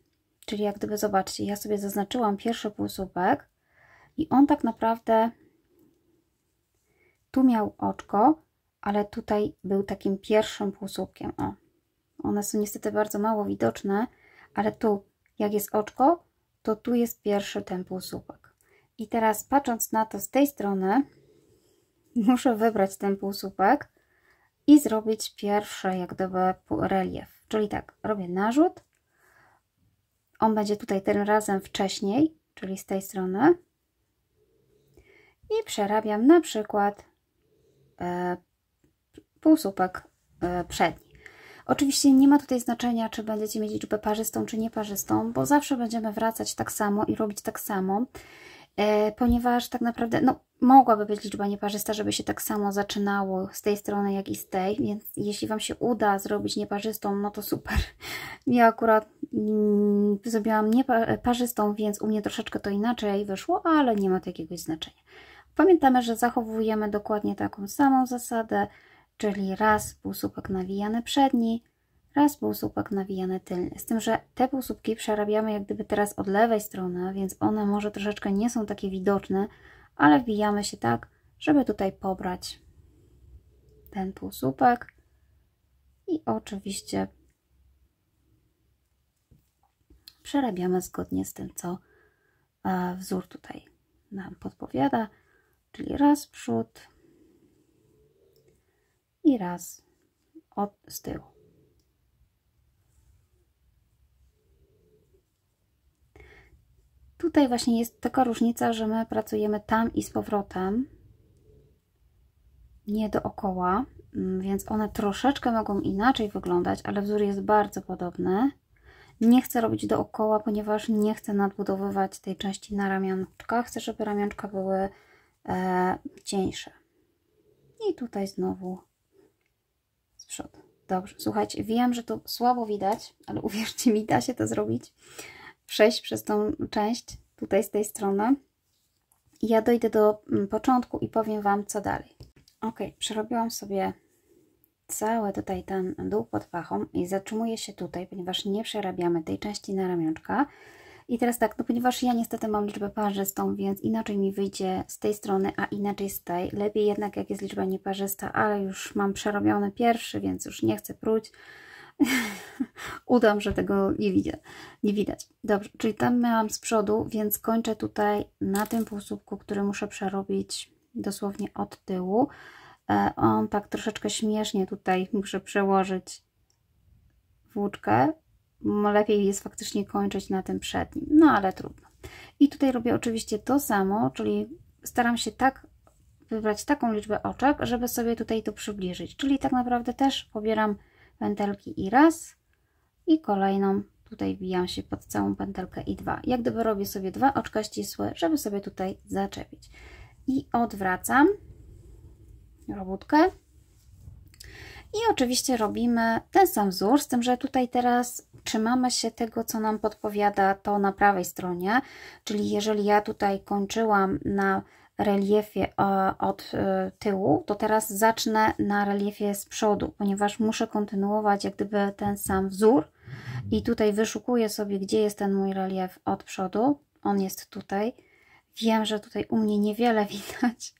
czyli jak gdyby zobaczcie, ja sobie zaznaczyłam pierwszy półsłupek i on tak naprawdę tu miał oczko, ale tutaj był takim pierwszym półsłupkiem. O, one są niestety bardzo mało widoczne, ale tu jak jest oczko, to tu jest pierwszy ten półsłupek. I teraz patrząc na to z tej strony, muszę wybrać ten półsłupek i zrobić pierwszy jak gdyby relief. Czyli tak, robię narzut. On będzie tutaj tym razem wcześniej, czyli z tej strony. I przerabiam na przykład półsłupek przedni. Oczywiście nie ma tutaj znaczenia, czy będziecie mieć liczbę parzystą, czy nieparzystą, bo zawsze będziemy wracać tak samo i robić tak samo, ponieważ tak naprawdę no, mogłaby być liczba nieparzysta, żeby się tak samo zaczynało z tej strony, jak i z tej, więc jeśli Wam się uda zrobić nieparzystą, no to super. Ja akurat zrobiłam nieparzystą, więc u mnie troszeczkę to inaczej wyszło, ale nie ma to jakiegoś znaczenia. Pamiętamy, że zachowujemy dokładnie taką samą zasadę, czyli raz półsłupek nawijany przedni, raz półsłupek nawijany tylny. Z tym, że te półsłupki przerabiamy jak gdyby teraz od lewej strony, więc one może troszeczkę nie są takie widoczne, ale wbijamy się tak, żeby tutaj pobrać ten półsłupek i oczywiście przerabiamy zgodnie z tym, co wzór tutaj nam podpowiada, czyli raz w przód i raz z tyłu. Tutaj właśnie jest taka różnica, że my pracujemy tam i z powrotem, nie dookoła, więc one troszeczkę mogą inaczej wyglądać, ale wzór jest bardzo podobny. Nie chcę robić dookoła, ponieważ nie chcę nadbudowywać tej części na ramionczkach. Chcę, żeby ramionczka były cieńsze. I tutaj znowu z przodu. Dobrze, słuchajcie, wiem, że to słabo widać, ale uwierzcie mi, da się to zrobić. Przejść przez tą część tutaj z tej strony. Ja dojdę do początku i powiem Wam, co dalej. Ok, przerobiłam sobie cały tutaj ten dół pod pachą i zatrzymuję się tutaj, ponieważ nie przerabiamy tej części na ramionczka. I teraz tak, no ponieważ ja niestety mam liczbę parzystą, więc inaczej mi wyjdzie z tej strony, a inaczej z tej. Lepiej jednak jak jest liczba nieparzysta, ale już mam przerobiony pierwszy, więc już nie chcę pruć. Udam, że tego nie widać. Dobrze, czyli tam miałam z przodu, więc kończę tutaj na tym półsłupku, który muszę przerobić dosłownie od tyłu. On tak troszeczkę śmiesznie tutaj muszę przełożyć włóczkę. Lepiej jest faktycznie kończyć na tym przednim, no ale trudno. I tutaj robię oczywiście to samo, czyli staram się tak wybrać taką liczbę oczek, żeby sobie tutaj to przybliżyć. Czyli tak naprawdę też pobieram pętelki i raz i kolejną tutaj wbijam się pod całą pętelkę i dwa. Jak gdyby robię sobie 2 oczka ścisłe, żeby sobie tutaj zaczepić. I odwracam robótkę. I oczywiście robimy ten sam wzór, z tym, że tutaj teraz trzymamy się tego, co nam podpowiada to na prawej stronie. Czyli jeżeli ja tutaj kończyłam na reliefie od tyłu, to teraz zacznę na reliefie z przodu, ponieważ muszę kontynuować jak gdyby ten sam wzór. I tutaj wyszukuję sobie, gdzie jest ten mój relief od przodu. On jest tutaj. Wiem, że tutaj u mnie niewiele widać,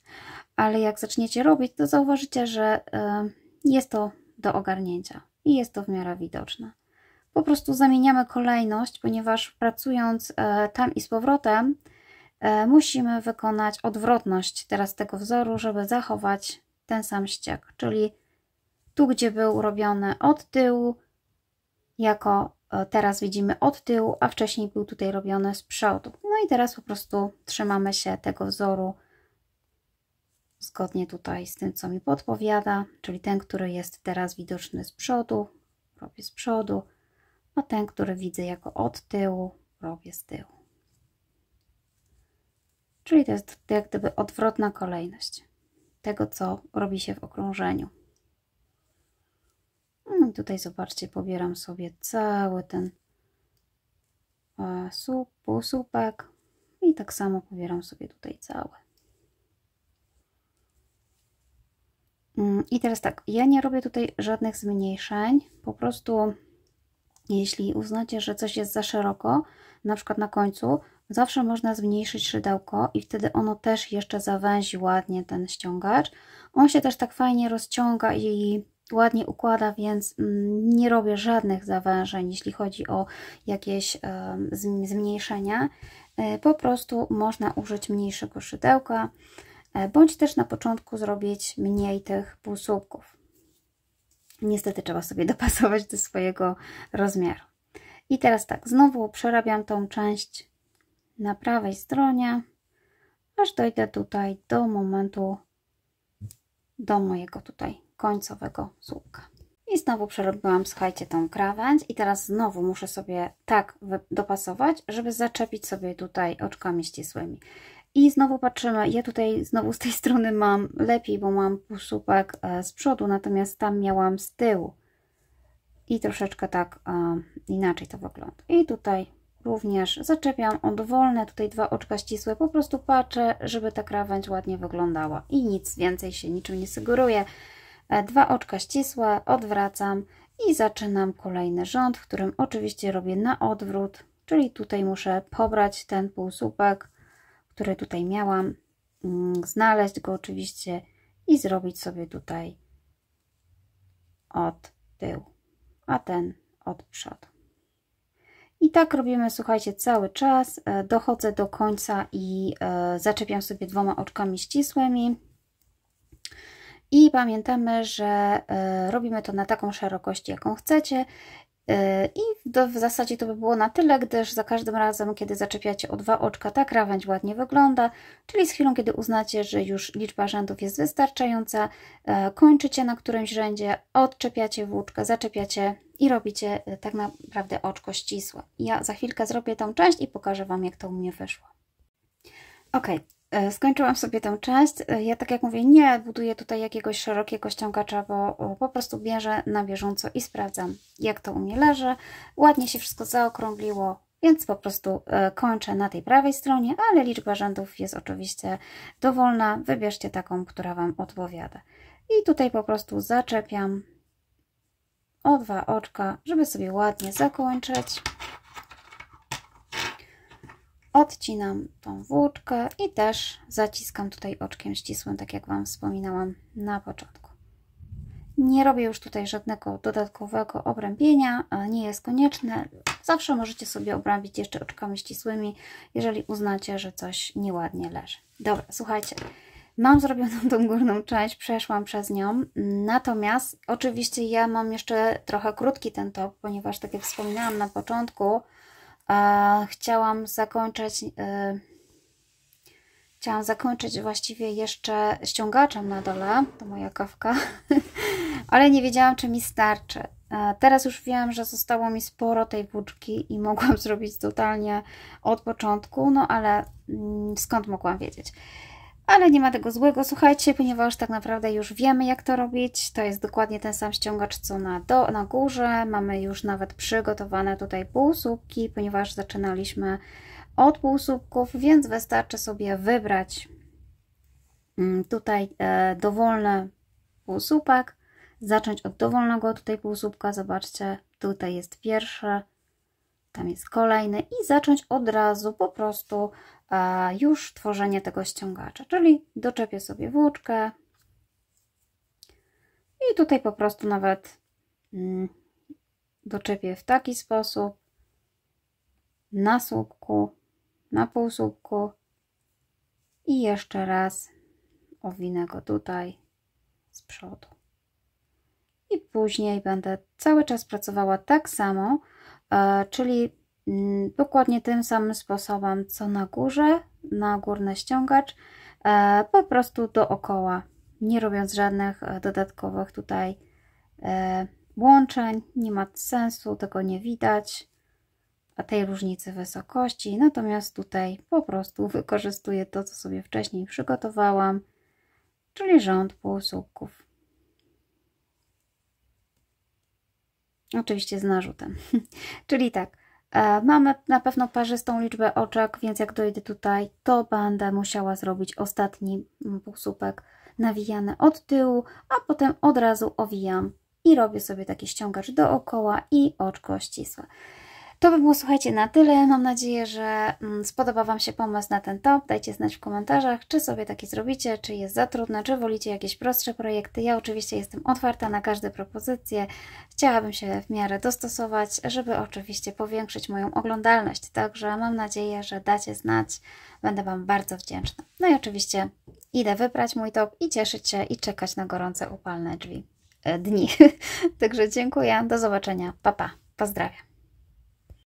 ale jak zaczniecie robić, to zauważycie, że jest to do ogarnięcia i jest to w miarę widoczne. Po prostu zamieniamy kolejność, ponieważ pracując tam i z powrotem musimy wykonać odwrotność teraz tego wzoru, żeby zachować ten sam ściek, czyli tu, gdzie był robiony od tyłu, jako teraz widzimy od tyłu, a wcześniej był tutaj robiony z przodu. No i teraz po prostu trzymamy się tego wzoru zgodnie tutaj z tym, co mi podpowiada, czyli ten, który jest teraz widoczny z przodu, robię z przodu, a ten, który widzę jako od tyłu, robię z tyłu. Czyli to jest jak gdyby odwrotna kolejność tego, co robi się w okrążeniu. No i tutaj zobaczcie, pobieram sobie cały ten półsłupek i tak samo pobieram sobie tutaj cały. I teraz tak, ja nie robię tutaj żadnych zmniejszeń, po prostu jeśli uznacie, że coś jest za szeroko, na przykład na końcu, zawsze można zmniejszyć szydełko i wtedy ono też jeszcze zawęzi ładnie ten ściągacz. On się też tak fajnie rozciąga i ładnie układa, więc nie robię żadnych zawężeń, jeśli chodzi o jakieś zmniejszenia. Po prostu można użyć mniejszego szydełka, bądź też na początku zrobić mniej tych półsłupków. Niestety trzeba sobie dopasować do swojego rozmiaru. I teraz tak, znowu przerabiam tą część na prawej stronie, aż dojdę tutaj do momentu, do mojego tutaj końcowego słupka. I znowu przerobiłam, słuchajcie, tą krawędź i teraz znowu muszę sobie tak dopasować, żeby zaczepić sobie tutaj oczkami ścisłymi. I znowu patrzymy, ja tutaj znowu z tej strony mam lepiej, bo mam półsłupek z przodu, natomiast tam miałam z tyłu. I troszeczkę tak inaczej to wygląda. I tutaj również zaczepiam o dowolne, tutaj 2 oczka ścisłe, po prostu patrzę, żeby ta krawędź ładnie wyglądała. I nic więcej się niczym nie sugeruje. 2 oczka ścisłe, odwracam I zaczynam kolejny rząd, w którym oczywiście robię na odwrót, czyli tutaj muszę pobrać ten półsłupek, który tutaj miałam, znaleźć go oczywiście i zrobić sobie tutaj od tyłu, a ten od przodu. I tak robimy, słuchajcie, cały czas. Dochodzę do końca i zaczepiam sobie 2 oczkami ścisłymi. I pamiętamy, że robimy to na taką szerokość, jaką chcecie. I w zasadzie to by było na tyle, gdyż za każdym razem, kiedy zaczepiacie o 2 oczka, ta krawędź ładnie wygląda, czyli z chwilą, kiedy uznacie, że już liczba rzędów jest wystarczająca, kończycie na którymś rzędzie, odczepiacie włóczkę, zaczepiacie i robicie tak naprawdę oczko ścisłe. Ja za chwilkę zrobię tą część i pokażę Wam, jak to u mnie wyszło. Ok. Skończyłam sobie tę część. Ja, tak jak mówię, nie buduję tutaj jakiegoś szerokiego ściągacza, bo po prostu bierzę na bieżąco i sprawdzam, jak to u mnie leży. Ładnie się wszystko zaokrągliło, więc po prostu kończę na tej prawej stronie, ale liczba rzędów jest oczywiście dowolna. Wybierzcie taką, która Wam odpowiada. I tutaj po prostu zaczepiam o 2 oczka, żeby sobie ładnie zakończyć. Odcinam tą włóczkę i też zaciskam tutaj oczkiem ścisłym, tak jak Wam wspominałam na początku. Nie robię już tutaj żadnego dodatkowego obrębienia, nie jest konieczne. Zawsze możecie sobie obrębić jeszcze oczkami ścisłymi, jeżeli uznacie, że coś nieładnie leży. Dobra, słuchajcie, mam zrobioną tą górną część, przeszłam przez nią, natomiast oczywiście ja mam jeszcze trochę krótki ten top, ponieważ tak jak wspominałam na początku, chciałam zakończyć właściwie jeszcze ściągaczem na dole, to moja kawka, ale nie wiedziałam, czy mi starczy. Teraz już wiem, że zostało mi sporo tej włóczki i mogłam zrobić totalnie od początku, no ale skąd mogłam wiedzieć? Ale nie ma tego złego, słuchajcie, ponieważ tak naprawdę już wiemy, jak to robić. To jest dokładnie ten sam ściągacz, co na górze. Mamy już nawet przygotowane tutaj półsłupki, ponieważ zaczynaliśmy od półsłupków, więc wystarczy sobie wybrać tutaj dowolny półsłupek, zacząć od dowolnego tutaj półsłupka. Zobaczcie, tutaj jest pierwszy, tam jest kolejny i zacząć od razu po prostu już tworzenie tego ściągacza, czyli doczepię sobie włóczkę i tutaj po prostu nawet doczepię w taki sposób na słupku, na półsłupku i jeszcze raz owinę go tutaj z przodu i później będę cały czas pracowała tak samo, czyli dokładnie tym samym sposobem, co na górze, na górny ściągacz, po prostu dookoła, nie robiąc żadnych dodatkowych tutaj łączeń. Nie ma sensu, tego nie widać, tej różnicy wysokości, natomiast tutaj po prostu wykorzystuję to, co sobie wcześniej przygotowałam, czyli rząd półsłupków. Oczywiście z narzutem. Czyli tak, mamy na pewno parzystą liczbę oczek, więc jak dojdę tutaj, to będę musiała zrobić ostatni półsłupek nawijany od tyłu, a potem od razu owijam i robię sobie taki ściągacz dookoła i oczko ścisłe. To by było, słuchajcie, na tyle. Mam nadzieję, że spodoba Wam się pomysł na ten top. Dajcie znać w komentarzach, czy sobie taki zrobicie, czy jest za trudne, czy wolicie jakieś prostsze projekty. Ja oczywiście jestem otwarta na każde propozycje. Chciałabym się w miarę dostosować, żeby oczywiście powiększyć moją oglądalność. Także mam nadzieję, że dacie znać. Będę Wam bardzo wdzięczna. No i oczywiście idę wybrać mój top i cieszyć się i czekać na gorące, upalne dni. Także dziękuję. Do zobaczenia. Pa, pa. Pozdrawiam.